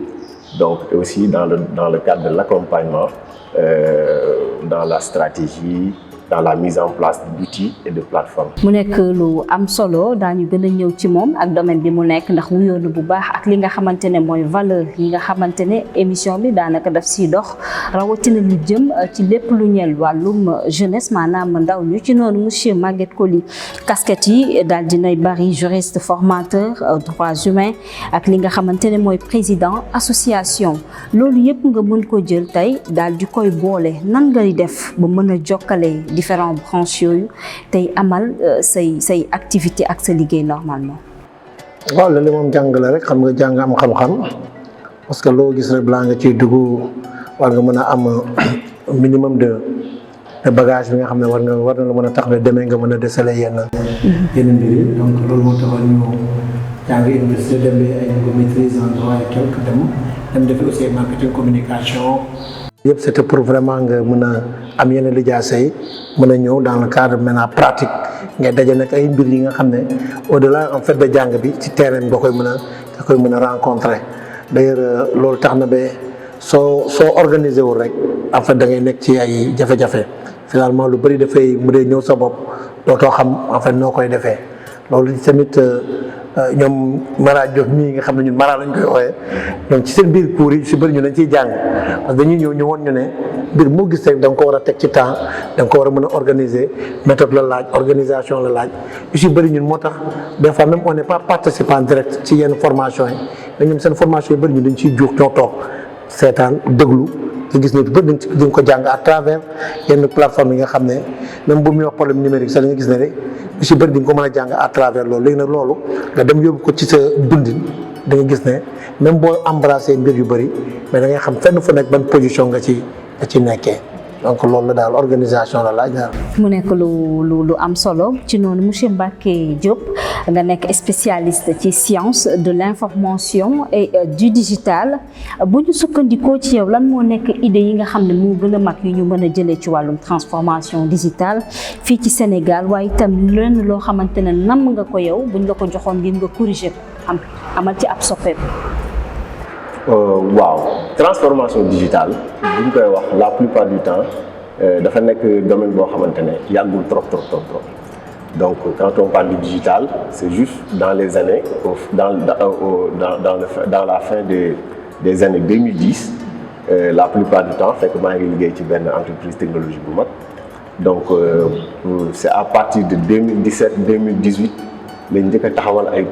donc et aussi dans le cadre de l'accompagnement dans la stratégie, dans la mise en place d'outils et de plateformes. mu nekk lu am solo daañu gën a ñëw ci moom ak domaine bi mu nekk ndax wuyoo na bu baax ak li nga xamante ne mooy valeur yi nga xamante ne émission bi daanaka daf siy dox rawatina lu jëm ci lépp lu ñeel wàllum jeunesse maanaam ndaw ñu ci noonu monsieur Maguette Coly casquette yi daal dinay bari juriste formateur droits humains ak li nga xamante ne mooy président association loolu yëpp nga mën ko jël tey daal di koy boole nan ngay def ba mën a jokkale différents branches yooyu tey amal say activité ak sa liggéey normalement. waaw loolu moom jàng la rek xam nga jàng am xam-xam parce que loo gis rek balaa nga ciy dugg war nga mën a am minimum de bagage bi nga xam ne war na la mën a tax ba demee nga mën a déceler yenn mbir yi donc loolu moo taxoon ñu jàng université dem bi ay niveau maîtrise en droit et quelque dem defi aussi marketing communication. yëpp c'était pour vraiment nga mën a am yenn lijaasa yi mën a ñëw dans le cadre maintenant pratique ngay daje nag ay mbir yi nga xam ne au-delà en fait de jàng bi ci terrain nga koy mën a rencontrer d'ailleurs loolu tax na ba soo organisé wul rek en fait da ngay nekk ci ay jafe-jafe finalement lu bëri dafay mu dee ñëw sa bopp dootoo xam en fait noo koy defee loolu tamit ñoom Mara Diop mii nga xam ne ñun Mara lañ koy ooyee ñoom ci seen biir cours yi si bëri ñu dañ ciy jàng parce que dañuy ñëw ñu woon ñu ne mbir moo gis rek da nga ko war a teg ci temps da nga ko war a mën a organiser méthode la laaj organisation la laaj yu si bëri ñun moo tax des fois même on n'est pas participant direct ci yenn formation yi mais ñoom seen formation yi bëri ñu dañ ciy juux ñoo toog seetaan déglu nga gis ne bëri dañ nga ko jàng à travers yenn plateforme yi nga xam ne même bu muy wax problème numérique sax da nga gis ne rek lu si bëri di nga ko mën a jàng à travers loolu léegi nag loolu nga dem yóbbu ko ci sa dundin da nga gis ne même boo embrassé mbir yu bëri mais da ngay xam fenn fu nekk ban position nga ci nekkee donc loolu la daal organisation la laaj daal. mu nekk lu am solo ci noonu monsieur Mbacké Diop nga nekk spécialiste ci science de l'information et du digital bu ñu sukkandikoo ci yow lan moo nekk idée yi nga xam ne moo gën a mag yu ñu mën a jëlee ci wàllum transformation digitale fii ci Sénégal waaye itam lenn loo xamante ne nam nga ko yow buñ la ko joxoon ngir nga corriger ko amal ci ab soppeeku. waaw transformation digitale bu ñu koy wax la plupart du temps dafa nekk domaine boo xamante ne yàggul trop donc quand on parle du digital c'est juste dans les années dans la fin des années 2010 la plupart du temps fekk maa ngi liggéey ci benn entreprise technologique bu mag donc c'est à partir de 2017 2018 lañ njëkk a taxawal ay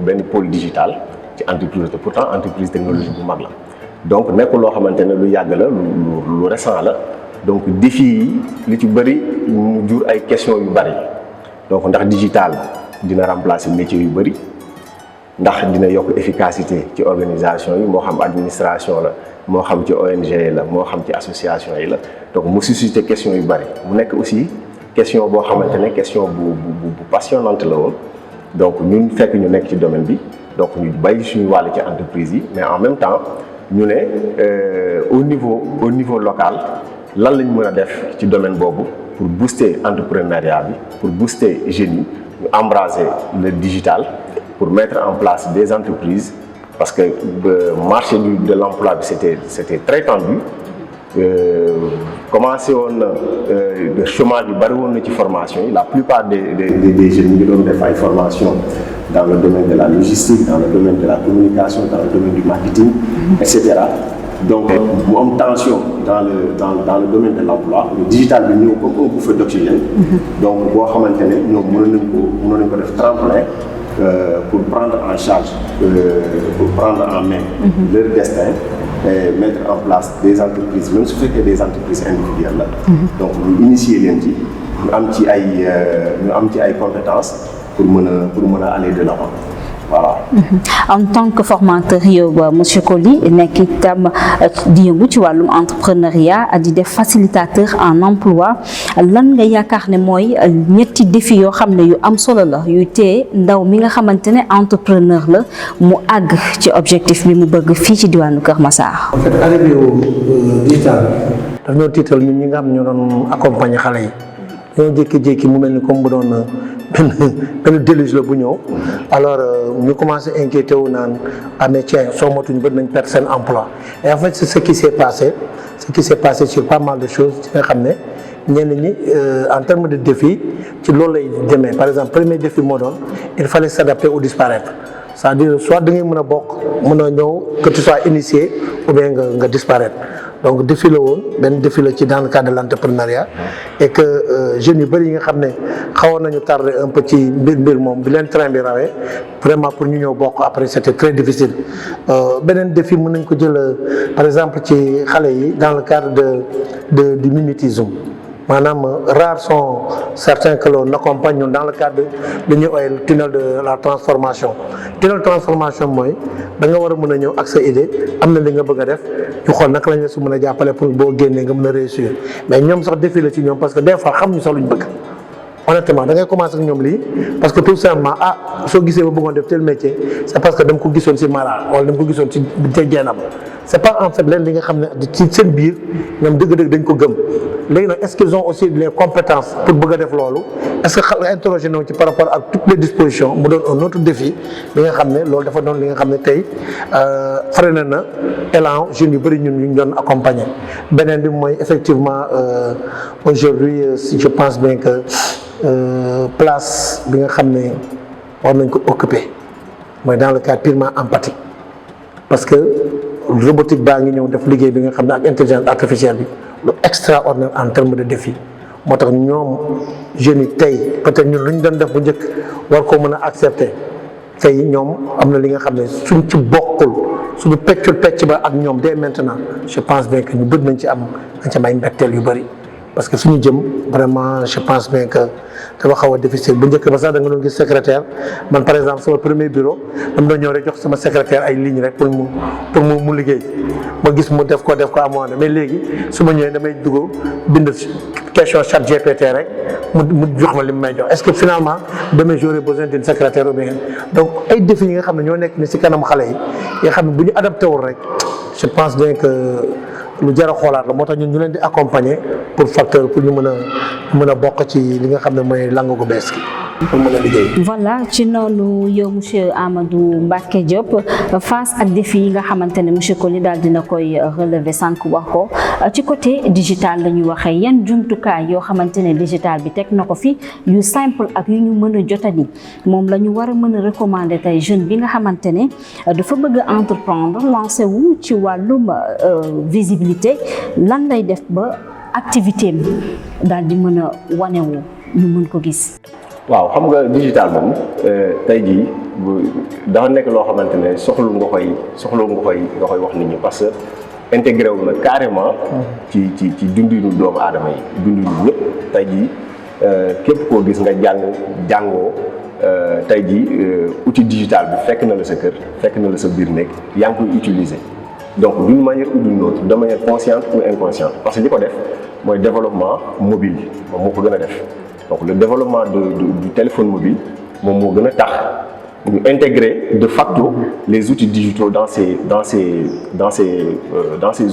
benn pôle digital ci entreprise te pourtant entreprise technologique bu mag la donc nekkul loo xamante ne lu yàgg la lu récent la donc défi yi li ci bëri mu jur ay questions yu bëri donc ndax digital dina remplacer métier yu bëri ndax dina yokk efficacité ci organisation yi moo xam administration la moo xam ci ONG la moo xam ci association yi la donc mu susciter question yu bëri mu nekk aussi question boo xamante ne question bu passionnante la woon donc ñun fekk ñu nekk ci domaine bi donc ñu bàyyi suñu wàll ci entreprise yi mais en même temps ñu ne au niveau local lan lañ mën a def ci domaine boobu pour booster entrepreneuriat bi pour booster jeunes yi ñu embraser le digital pour mettre en place des entreprises parce que marché de l'emploi bi c'était très tendu. Commencé woon na chômage bi bari woon na ci formation yi la plupart des jeunes ñu doon def ay formation dans le domaine de la logistique dans le domaine de la communication dans le domaine du marketing etc. donc mu am tension dans le domaine de l'emploi le digital bi ñëw comme un bouffée d'oxygène donc boo xamante ne ñoom mënoon nañ ko def tremplin pour prendre en charge pour prendre en main leur destin et mettre en place des entreprises même su fekkee des entreprises individuelles la donc ñu initier leen ci ñu am ci ay compétences pour mën a aller de l'avant voilà. En tant que formateur yow monsieur Coly nekk itam di yëngu ci wàllum entrepreneuriat di def facilitateur en emploi lan nga yaakaar ne mooy ñetti défi yoo xam ne yu am solo la yu tee ndaw mi nga xamante ne entrepreneur la mu àgg ci objectif bi mu bëgg fii ci diwaanu Kër Massar. En fait arrivé au digital daf ñoo tiital ñun ñi nga xam ñoo doon accompagner xale yi ñoo jékki-jékki mu mel ni comme bu doon benn déluge la bu ñëw alors ñu commencé inquiété wu naan ah mais tiens soo matuñ bët nañ perdre seen emploi et en fait c'est ce qui s'est passé sur pas mal de choses ci nga xam ne ñenn ñi en termes de défi ci loolu lay demee par exemple premier défi moo doon il fallait s'adapter ou disparaître c'est-à-dire soit da ngay mën a bokk mën a ñëw que tu sois initié ou bien nga disparaître donc défi la woon benn défi la ci dans le cadre de l'entrepreneuriat et que jeunes yu bëri yi nga xam ne xawoon nañu tardé un peu ci mbir moom bi leen train bi rawee vraiment pour ñu ñëw bokk après c'était très difficile beneen défi mën nañ ko jël par exemple ci xale yi dans le cadre du mimétisme maanaam rares sont certains que l'on accompagne dans le cadre de ñu ooy tunnel de la transformation tunnel transformation mooy da nga war a mën a ñëw ak sa idée am na li nga bëgg a def ñu xool naka lañ la su mën a jàppale pour boo génnee nga mën a réussir mais ñoom sax défi la ci ñoom parce que des fois xamuñu sax luñ bëgg honnêtement da ngay commencer ak ñoom lii parce que tout simplement soo gisee ba bëggoon def tel métier c'est parce que dama ko gisoon ci Mara wala dama ko gisoon ci jeenam c'est pas en fait leen li nga xam ne ci seen biir ñoom dëgg-dëgg dañ ko gëm léegi nag est-ce qu'ils ont aussi les compétences pour bëgg a def loolu est-ce que nga interroger nañu ci par rapport ak toutes les dispositions mu doon un autre défi li nga xam ne loolu dafa doon li nga xam ne tey freiné na élan jeunes yu bëri ñun ñu doon accompagner beneen bi mooy effectivement aujourd'hui je pense bien que place bi nga xam ne war nañ ko occuper mooy dans le cadre purement empathique parce que robotique baa ngi ñëw def liggéey bi nga xam ne ak intelligence artificielle bi lu extraordinaire en termes de défi moo tax ñoom jeunes yi tey peut-être ñun lu ñu doon def bu njëkk war koo mën a accepter tey ñoom am na li nga xam ne suñ ci bokkul suñu pecc ba ak ñoom dès maintenant je pense bien que ñu bëgg nañ ci am ay mbetteel yu bëri parce que fi ñu jëm vraiment je pense bien que dafa xaw a difficile bu njëkk ba sax da nga doon gis secrétaire man par exemple sama premier bureau dama doon ñëw rek jox sama secrétaire ay lignes rek pour mu liggéey ma gis mu def ko amoon mais léegi su ma ñëwee damay dugg bind question chat GPT rek mu jox ma li mu may jox est-ce que finalement demain j'aurai besoin d'une secrétaire ou bien donc ay défis yi nga xam ne ñoo nekk ni ci kanam xale yi nga xam ne bu ñu adapté wul rek je pense bien que lu jar a xoolaat la moo tax ñun ñu leen di accompagner pour ñu mën a bokk ci li nga xam ne mooy langue gu bees gi pour mën a liggéey. voilà ci noonu yow monsieur Amadou Mbacké Diop face ak défi yi nga xamante ne monsieur Coly daal dina koy relever sànq wax ko ci côté digital la ñuy waxee yan jumtukaay yoo xamante ne digital bi teg na ko fi yu simple ak yu ñu mën a jotani moom la ñu war a mën a recommander tey jeune bi nga xamante ne dafa bëgg a entreprendre lancer wu ci wàllum visibilité lan lay def ba activité am daal di mën a wanewu ñu mën ko gis. waaw xam nga digital moom tey jii dafa nekk loo xamante ne soxlu nga koy wax nit ñi parce que intégré wu na carrément ci dundinu doomu aadama yi dundinu ñëpp tey jii képp koo gis nga jàngoo tey jii outil digital bi fekk na la sa kër fekk na la sa biir nekk yaa ngi koy utiliser donc d'une manière ou d'une autre de manière consciente ou inconsciente parce que li ko def mooy développement mobile moom moo ko gën a def. Donc le développement du téléphone mobile moom moo gën a tax ñu intégrer de facto les outils digitaux dans ces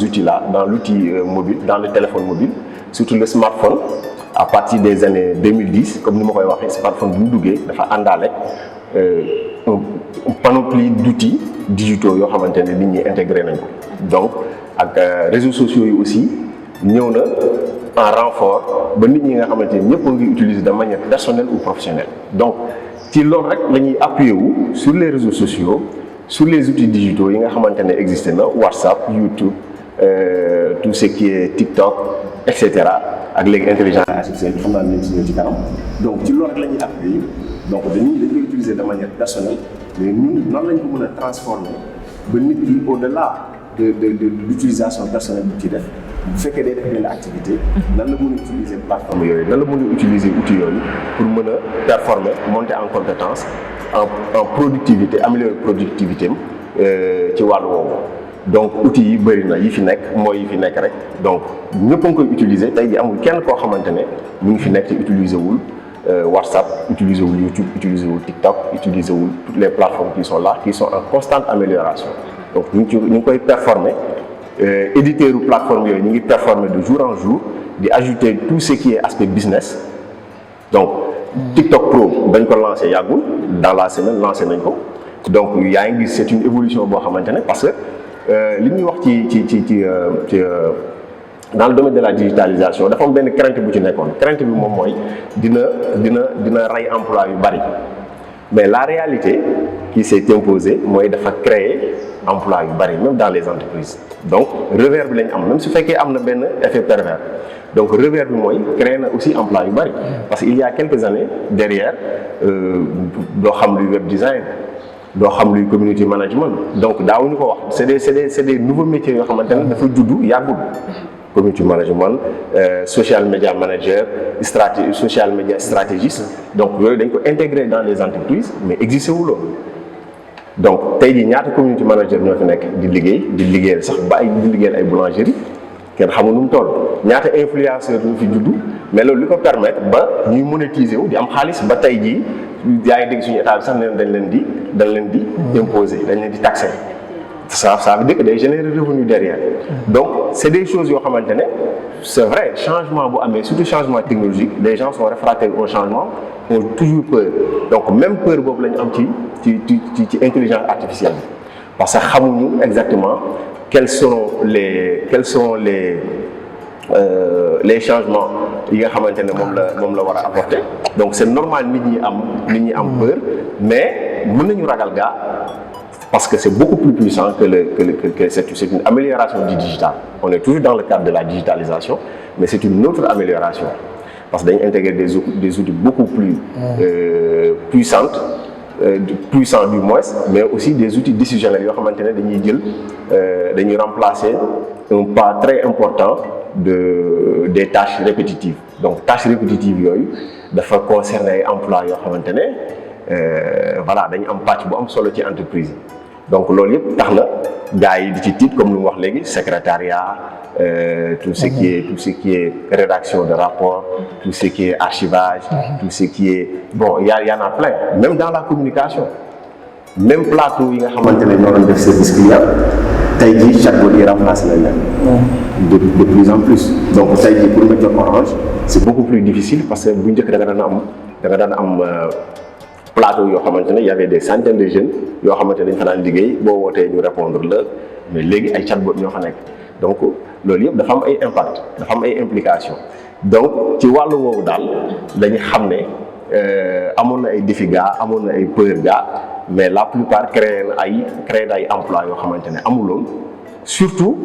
outils-là, dans l'outil mobile, dans le téléphone mobile, surtout le smartphone. À partir des années 2010 comme ni ma koy waxee smartphone bu ñu duggee dafa àndaale un panoplie d'outils digitaux yoo xamante ne nit ñi intégré nañ ko donc ak réseaux sociaux yi aussi ñëw na en renfort ba nit ñi nga xamante ne ñëpp a ngi utiliser de manière personnelle ou professionnelle donc ci loolu rek la ñuy appuyer wu sur les réseaux sociaux sur les outils digitaux yi nga xamante ne existé na WhatsApp YouTube tout ce qui est TikTok et cetera ak léegi intelligence artificielle xam naa ne si ñëw ci kanam donc ci loolu rek la ñuy appuyer donc dañ koy utiliser de manière personnelle mais ñun noonu lañ ko mën a transformer ba nit ki au-delà de l'utilisation personnelle bu ci def bu fekkee day def benn activité nan la mën a utiliser plateforme yooyu nan la mën a utiliser outils yooyu pour mën a performer monter en compétence en productivité améliorer productivité am ci wàllu woowu donc outils yi bëri na yi fi nekk mooy yi fi nekk rek donc ñëpp a ngi koy utiliser tey jii amul kenn koo xamante ne ñu ngi fi nekk te utiliser wul WhatsApp, utiliser YouTube, utiliser TikTok, utiliser toutes les plateformes qui sont là, qui sont en constante amélioration. Donc nous pouvons performer, éditer une plateforme, nous performer de jour en jour, d'ajouter tout ce qui est aspect business donc TikTok Pro dañ ko lancé yàggul dans la semaine lancé nañ ko donc yaa ngi gis c'est une évolution boo xamante ne parce que li ñuy wax ci dans le domaine de la digitalisation dafa am benn crainte bu ci nekkoon crainte bi moom mooy dina rey emploi yu bari mais la réalité qui s'est imposée mooy dafa créer emploi yu bari même dans les entreprises donc revers bi lañ am même su fekkee am na benn effet pervers donc revers bi mooy créer na aussi emploi yu bari parce qu'il y a quelques années derrière doo xam luy web design doo xam luy community management donc daawuñu ko wax c'est des nouveaux métiers yoo xamante ne dafa juddu yàggul community management social media manager social media stratégiste donc yooyu dañ ko intégrer dans les entreprises mais existé wuloon donc tey jii ñaata community manager ñoo fi nekk di liggéey sax ba di liggéeyal ay boulangerie kenn xamul nu mu toll ñaata influenceur ñu fi juddu mais loolu li ko permettre ba ñuy monétiser wu di am xaalis ba tey jii yaa ngi dégg suñu état bi sax ne dañ leen di imposer dañ leen di taxer ça veut dire que day générer revenu derrière donc c'est des choses yoo xamante ne c'est vrai changement bu amee surtout changement technologique les gens sont réfractaires au changement ont toujours peur donc même peur boobu la ñu am ci intelligence artificielle bi parce que xamuñu exactement quels sont les changements yi nga xamante ne moom la war a apporter donc c'est normal nit ñi am peur mais mën nañu ragal gaa parce que c'est beaucoup plus puissant que c'est une amélioration du digital. On est toujours dans le cadre de la digitalisation, mais c'est une autre amélioration. Parce que dañuy intégrer des outils beaucoup plus puissants du moins, mais aussi des outils décisionnels yoo xamante ne dañuy remplacer un pas très important des tâches répétitives. Donc tâches répétitives yooyu dafa concerner ay emplois yoo xamante ne voilà dañu am pàcc bu am solo ci entreprise yi. donc loolu yëpp tax na gars yi di ci tiit comme lu mu wax léegi secrétariat tout ce qui est rédaction de rapport tout ce qui est archivage tout ce qui est bon y en a plein même dans la communication même plateau yi nga xamante ne ñoo doon def service client tey jii chatbot yi remplacé nañ leen de plus en plus donc tey jii pour nga jot Orange c'est beaucoup plus difficile parce que bu njëkk da nga daan am plateau yoo xamante ne y avait des centaines de jeunes yoo xamante ne dañ fa daan liggéey boo wootee ñu répondre la mais léegi ay chatbot ñoo fa nekk donc loolu yëpp dafa am ay impact dafa am ay implications donc ci wàllu woowu daal dañu xam ne amoon na ay défis gaa amoon na ay peur gaa mais la plupart créé na ay emplois yoo xamante ne amuloon surtout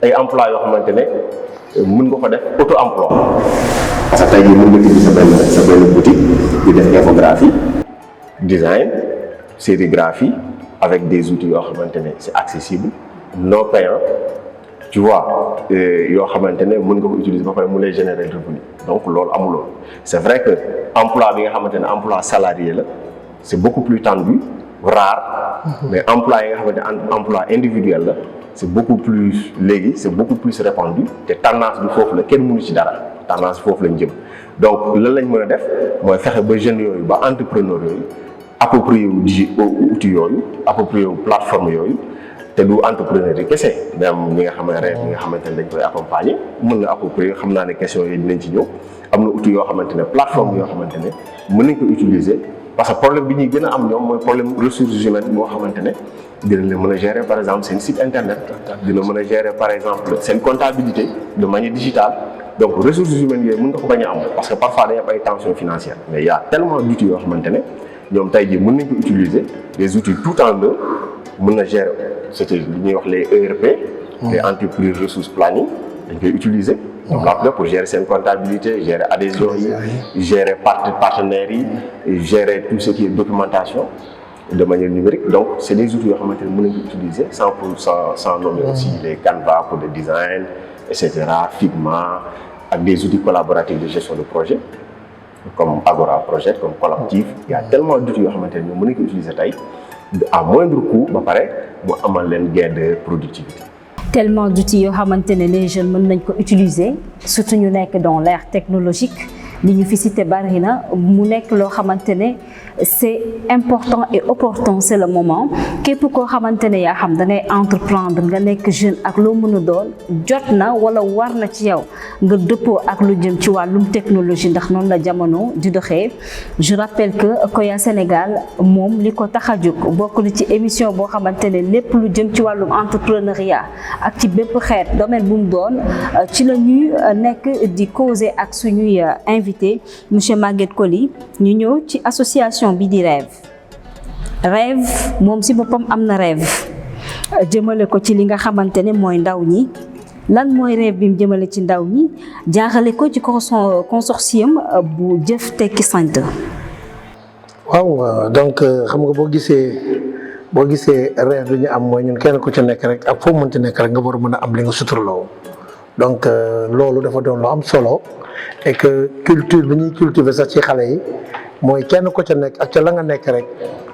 ay emplois yoo xamante ne mën nga ko def auto-emploi parce que tey jii mën nga tijji sa benn boutique di def infographie design sérigraphie avec des outils yoo xamante ne c'est accessible non payant tu vois yoo xamante ne mën nga ko utiliser ba pare mu lay générer revenu donc loolu amuloon c'est vrai que emploi bi nga xamante ne emploi salarié la c'est beaucoup plus tendu rare mais emploi yi nga xamante ne emploi individuel la c'est beaucoup plus répandu te tendance bi foofu la kenn mënu ci dara tendance foofu lañ jëm donc lan lañ mën a def mooy fexe ba jeunes yooyu ba entrepreneurs yooyu approprié wu outils yooyu approprié wu plateforme yooyu te du entrepreneur yi kese même ñi nga xam ne rêve ñi nga xamante ne dañ koy accompagner mën nga approprié xam naa ne question yooyu dinañ ci ñëw am na outils yoo xamante ne plateforme yoo xamante ne mën nañ ko utiliser parce que problème bi ñuy gën a am ñoom mooy problème ressources humaines boo xamante ne dina leen mën a gérer par exemple seen site internet dina mën a gérer par exemple seen comptabilité de manière digitale donc ressources humaines yooyu mën nga ko bañ a am parce que parfois day am ay tensions financières mais il y a tellement d'outils yoo xamante ne ñoom tey jii mën nañ ko utiliser des outils tout en deux mën na gérer c'était li ñuy wax les ERP les entreprises ressources planning dañ koy utiliser donc là pour gérer seen comptabilité gérer adhésion yi gérer partenaires yi gérer tout ce qui est documentation de manière numérique donc c'est des outils yoo xamante ne mën nañ ko utiliser sans nommer aussi les Canva pour le design et cetera Figma ak des outils collaboratifs de gestion de projet comme Agora Project comme Collectif il y a tellement d'outils yoo xamante ne ñoom mën nañ ko utiliser tey à moindre coût ba pare mu amal leen gain de productivité. Tellement d'outils yoo xamante ne les jeunes mën nañ ko utiliser surtout ñu nekk dans l'ère technologique li ñu fi cité bari na mu nekk loo xamante ne c'est important et opportun, c'est le moment képp koo xamante ne yaa xam da ngay entreprendre nga nekk jeune ak loo mën a doon jot na wala war na ci yow nga dëppoo ak lu jëm ci wàllum technologie ndax noonu la jamono di doxee. Je rappelle que Koya Sénégal moom li ko tax a jóg bokk na ci émission boo xamante ne lépp lu jëm ci wàllum entrepreneuriat ak ci bépp xeet domaine bu mu doon ci la ñuy nekk di causer ak suñuy invité monsieur Maguette Coly. ñu ñëw ci association bi di rêve moom si boppam am na rêve jëmale ko ci li nga xamante ne mooy ndaw ñi lan mooy rêve bi mu jëmale ci ndaw ñi jaaxale ko ci consortium bu Jëf Tekki Center. waaw donc xam nga boo gisee rêve bi ñu am mooy ñun kenn ku ci nekk rek ak foo mënti nekk rek nga war a mën a am li nga suturloo donc loolu dafa doon lu am solo et que culture bi ñuy cultiver sax ci xale yi mooy kenn ko ca nekk ak ca la nga nekk rek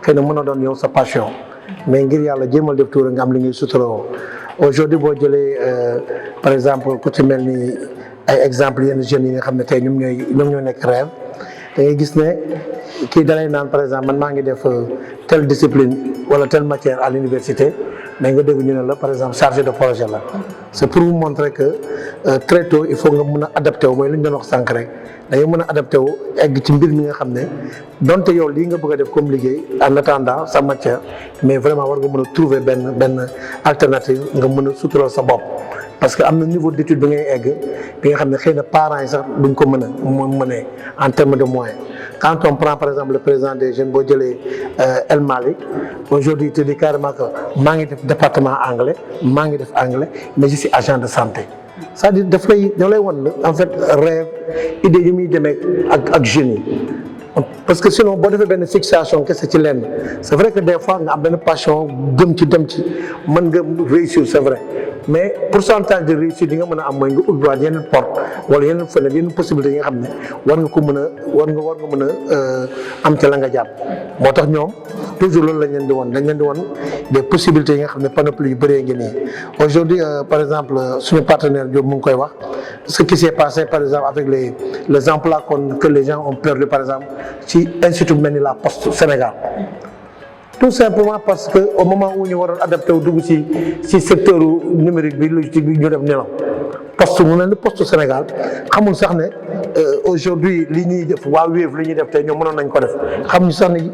xëy na mën a doon yow sa passion mais ngir yàlla jéemal def tuura nga am li ngay suturloo aujourd'hui boo jëlee par exemple ku ci mel ni ay exemple yenn jeunes yi nga xam ne tey ñoom ñoo nekk rêve da ngay gis ne kii dalay naan par exemple man maa ngi def telle discipline wala telle matière à l'université mais nga dégg ñu ne la par exemple chargé de projet la c'est pour vous montrer que très tôt il faut nga mën a adapté wu mooy li ñu doon wax sànq rek da ngay mën a adapté wu egg ci mbir mi nga xam ne donte yow lii nga bëgg a def comme liggéey en attendant sa matière mais vraiment war nga mën a trouver benn alternative nga mën a sutural sa bopp. parce que am na niveau d'étude bi ngay egg bi nga xam ne xëy na parents yi sax duñ ko mën a mënee en termes de moyens. Quand on prend par exemple le président des jeunes boo jëlee El Malick aujourd'hui il te dit carrément que maa ngi def département anglais maa ngi def anglais mais je suis agent de santé c'est-à-dire daf lay wan en fait rêve idée yi muy demee ak jeunes yi parce que sinon boo defee benn fixation kese ci lenn c'est vrai que des fois nga am benn passion dem ci mën nga réussir c'est vrai mais pourcentage de réussite yi nga mën a am mooy nga ubbiwaat yeneen porte wala yeneen fenêtre yeneen possibilités yi nga xam ne war nga mën a am ci la nga jàpp moo tax ñoom toujours loolu dañ leen di won des possibilités yi nga xam ne panoplie yu bëree ngi nii aujourd'hui par exemple suñu partenaire Diop mu ngi koy wax ce qui s'est passé par exemple avec les emplois que les gens ont perdu par exemple ci institut mel ni la Poste Sénégal tout simplement parce que au moment où ñu waroon adapté wu dugg ci secteur numérique bi logistique bi ñu def nelaw poste mu ne ni Poste Sénégal xamul sax ne aujourd'hui li ñuy def waa Wave li ñuy def tey ñoom mënoon nañ ko def xamuñu sax ne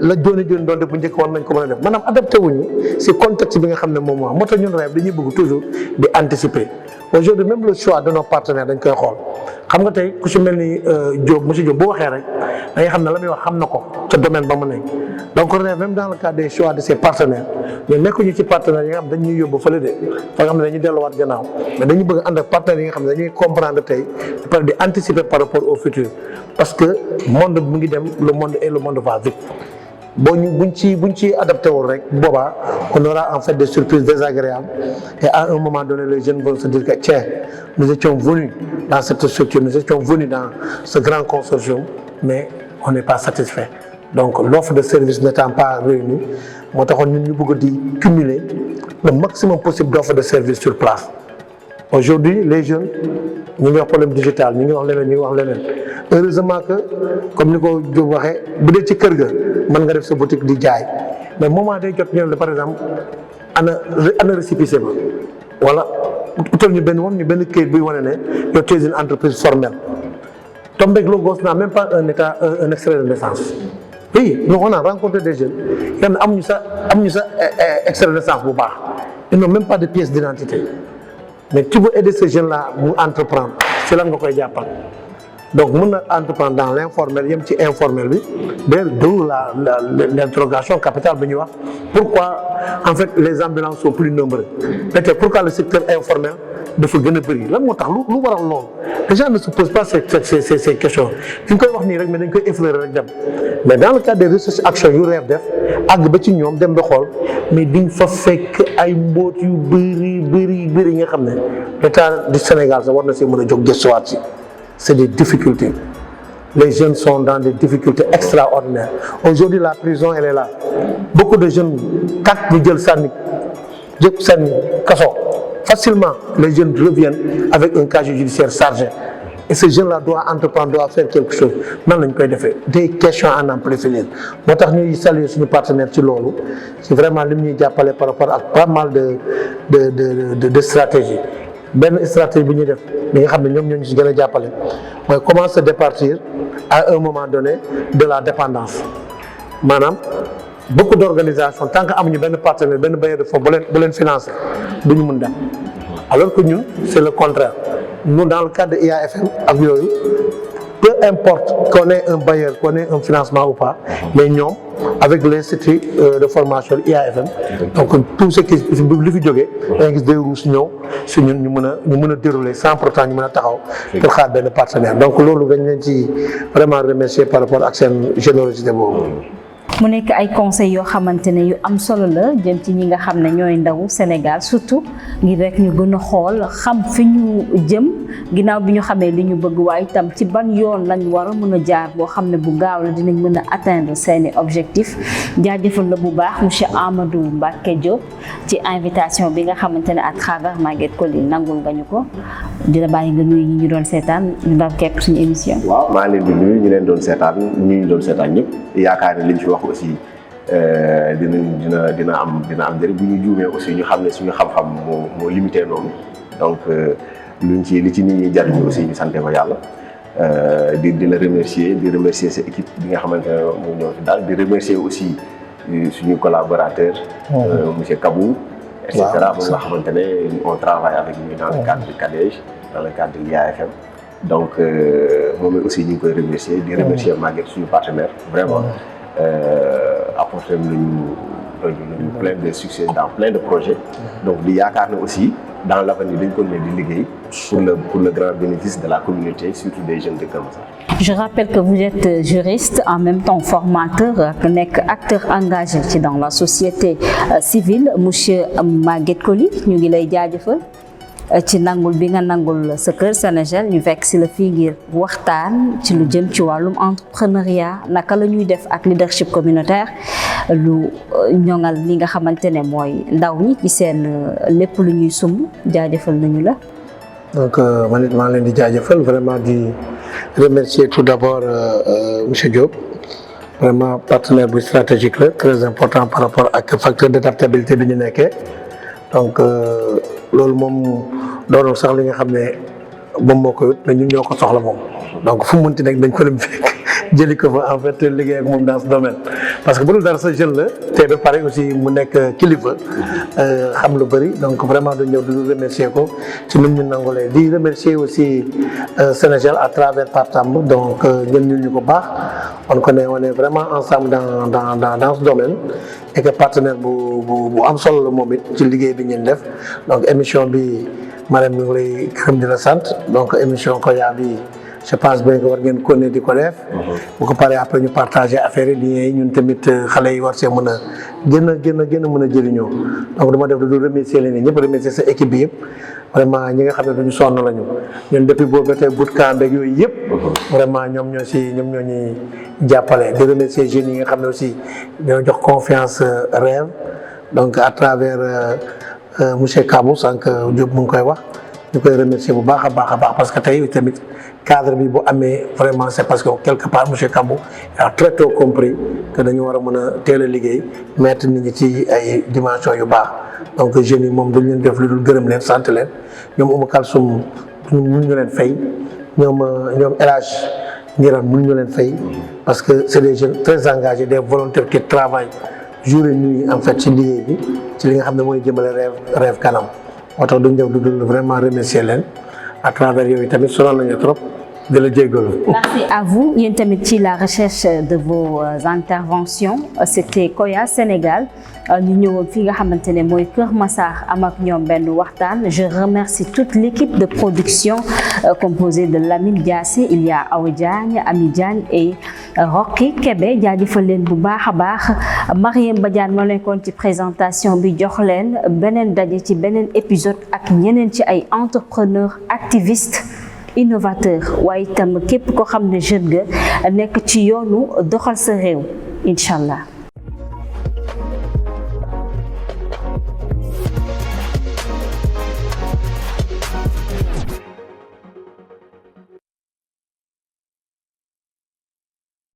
la jooni doon def bu njëkk war nañ ko mën a def maanaam adapté wuñu ci contexte bi nga xam ne moom moo tax ñun Rêve dañuy bëgg toujours di anticiper aujourd'hui même le choix de nos partenaires dañ koy xool xam nga tey ku ci mel ni Diop monsieur Diop bu waxee rek da nga xam ne la muy wax xam na ko ca domaine ba mu nekk donc Rêve même dans le cadre des choix de ses partenaires mais nekkuñu ci partenaires yi nga xam dañ ñuy yóbbu fële de fa nga xam ne dañuy delluwaat gannaaw mais dañu bëgg ànd ak partenaires yi nga xam ne dañuy comprendre tey par di anticiper par rapport au futur parce que monde mu ngi dem le monde va vite buñ ci adapté wul rek boobaa on aura en fait des surprises désagréables et à un moment donné les jeunes vont se dire que tiens nous étions venus dans cette structure nous étions venus dans ce grand consortium mais on n'est pas satisfait donc l'offre de service n'étant pas réunie moo taxoon ñun ñu bëgg di cumuler le maximum possible d'offres de service sur place aujourd'hui les jeunes ñu ngi wax problème digital ñu ngi wax leneen heureusement que comme ni ko Diop waxee bu dee ci kër ga mën nga def sa boutique di jaay mais moment day jot ñoom par exemple ana récépissé ba wala utal ñu benn këyit buy wane ne yow tu es une entreprise formelle tombé le gosse n'a même pas un extrait de naissance. Oui, nous on a rencontré des jeunes qui n'ont pas extrait de naissance bu baax ils n'ont même pas de pièce d'identité mais tu veux aider ces jeunes-là mu entreprendre c'est lan nga koy jàppal donc mën na entreprendre dans l'informel yem ci informel bi d'où l'interrogation capitale bi ñuy wax pourquoi en fait les ambulants sont plus nombreux peut-être pourquoi le secteur informel dafa gën a bëri lan moo tax lu waral loolu les gens ne se posent pas ces questions fi ñu koy wax nii rek mais dañ koy effleurer rek dem mais dans le cadre des recherches actions yu Rêve def àgg ba ci ñoom dem ba xool mais diñ fa fekk ay mbóot yu bëri yi nga xam ne l'État du Sénégal sax war na si mën a jóg gëstuwaat si c'est des difficultés les jeunes sont dans des difficultés extraordinaires aujourd'hui la prison elle est là beaucoup de jeunes kat ñu jël sànni kaso facilement les jeunes reviennent avec un casier judiciaire chargé et ce jeune là doit entreprendre, doit faire quelque chose nan lañ koy defee des questions à n'en plus finir moo tax ñuy saluer suñu partenaire ci loolu c'est vraiment lim ñuy jàppale par rapport ak pas mal de stratégie benn stratégie bu ñuy def li nga xam ne ñoom ñoo ñu si gën a jàppale mooy comment se départir à un moment donné de la dépendance maanaam beaucoup d'organisations tant que amuñu benn partenaire benn bailleur de fonds bu leen financer du ñu mun dem alors que ñun c'est le contraire nous dans le cadre de IAFM ak yooyu peu importe qu'on ait un bailleur qu'on ait un financement ou pas mais ñoom avec l'institut de formation IAFM donc tout ce qui li fi jógee da ngay gis day ruus ñëw si ñun ñu mën a dérouler sans pourtant ñu mën a taxaw pour xaar benn partenaire donc loolu dañ leen ci vraiment remercier par rapport ak seen générosité boobu. mu nekk ay conseils yoo xamante ne yu am solo la jëm ci ñi nga xam ne ñooy ndawu Sénégal surtout ngir rek ñu gën a xool xam fi ñu jëm ginnaaw bi ñu xamee li ñu bëgg waaye itam ci ban yoon lañ war a mën a jaar boo xam ne bu gaaw la dinañ mën a atteindre seeni objectif jaajëfal la bu baax monsieur Amadou Mbacké Diop ci invitation bi nga xamante ne à travers Maguette Coly nangul nga ñu ko dina bàyyi nga nuyu ñi ñu doon seetaan ñu ndar képp suñu émission. waaw maa leen di nuyu ñu leen doon seetaan ñu doon seetaan ñëpp yaakaar ne liñ fi wax aussi dina am njëriñ bu ñu juumee aussi ñu xam ne suñu xam-xam moo limité noonu donc li ci nit ñi jariñu aussi ñu sante ko yàlla di la remercier di remercier sa équipe bi nga xamante ne moo ñëw fi daal di remercier aussi suñu collaborateur monsieur Kabou et cetera moom nga xamante ne on travaille avec lui dans le cadre du CADEJ dans le cadre de l'IAFM donc moom aussi ñu ngi koy remercier di remercier Maguette suñu partenaire vraiment apporter nañu plein de succès dans plein de projets donc di yaakaar ne aussi dans l'avenir dañ ko ne di liggéey pour le grand bénéfice de la communauté surtout des jeunes de Keur Massar. Je rappelle que vous êtes juriste en même temps formateur nekk acteur engagé ci dans la société civile monsieur Maguette Coly ñu ngi lay jaajëfal ci nangul bi nga nangul sa kër Sénégal ñu fekk si la fii ngir waxtaan ci lu jëm ci wàllum entrepreneuriat naka la ñuy def ak leadership communautaire lu ñoŋal li nga xamante ne mooy ndaw ñi ci seen lépp lu ñuy sumb jaajëfal nañu la. donc man it maa leen di jaajëfal vraiment di remercier tout d'abord monsieur Diop vraiment partenaire bu stratégique la très important par rapport ak facteur d'adaptabilité bi ñu nekkee donc loolu moom doonul sax li nga xam ne moom moo koy wut mais ñun ñoo ko soxla moom donc fu mu mënti nekk dañ ko dem fekk jëli ko fa en fait liggéey ak moom dans ce domaine parce que bu dul dara sa jeune la te ba pare aussi mu nekk kilifa xam lu bëri donc vraiment du ñëw di remercier ko ci nu ñu nangulee di remercier aussi Sénégal à travers Pape Samb donc ñun ñu ko baax on est vraiment ensemble dans ce domaine et que partenaire bu am solo la moom it ci liggéey bi ngeen def donc émission bi Marème ñu ngi lay gërëm di la sant donc émission Koya bi je pense bien que war ngeen connaître di ko def. bu ko paree après ñu partager affaire yi liens yi ñun tamit xale yi war see mën a gën a mën a jëriñoo donc dama def lu remercier leen ñëpp remercier sa équipe bi yëpp vraiment ñi nga xam ne duñu sonn lañu ñun depuis boobu ba tey bootcamp beeg yooyu yëpp vraiment ñoom ñoo ñuy jàppale di remercier jeunes yi nga xam ne aussi ñoo jox confiance Rêve donc à travers monsieur Kabou sànq Diop mu ngi koy wax ñu koy remercier bu baax a baax parce que tey tamit cadre bi bu amee vraiment c'est parce que quelque part monsieur Kabou a très tôt compris que dañu war a mën a teel a liggéey mettre nit ñi ci ay dimensions yu baax donc jeunes yi moom dañ leen def lu dul gërëm leen sant leen ñoom Oumou Kalsoum mënuñu leen fay ñoom El Hadj Ngiran mënuñu leen fay parce que c'est des jeunes très engagés des volontaires qui travaillent jour et nuit en fait ci liggéey bi ci li nga xam ne mooy jëmale Rêve kanam moo tax duñ def lu dul vraiment remercier leen à travers yooyu tamit sonal nañu trop de la jéggalu. Merci à vous yéen tamit ci la recherche de vos interventions c'était Koya Sénégal ñu ñëwoon fi nga xamante ne mooy Keur Massar am ak ñoom benn waxtaan je remercie toute l'équipe de production composée de Lamine Diassé il y a Awa Diagne Ami Diagne et Rocky Kébé jaajëfal leen bu baax a baax Mariam Badiane moo nekkoon ci présentation bi jox leen beneen daje ci beneen épisode ak ñeneen ci ay entrepreneurs activistes innovateur waaye itam képp ko xam ne jeune nga nekk ci yoonu doxal sa réew incha allah.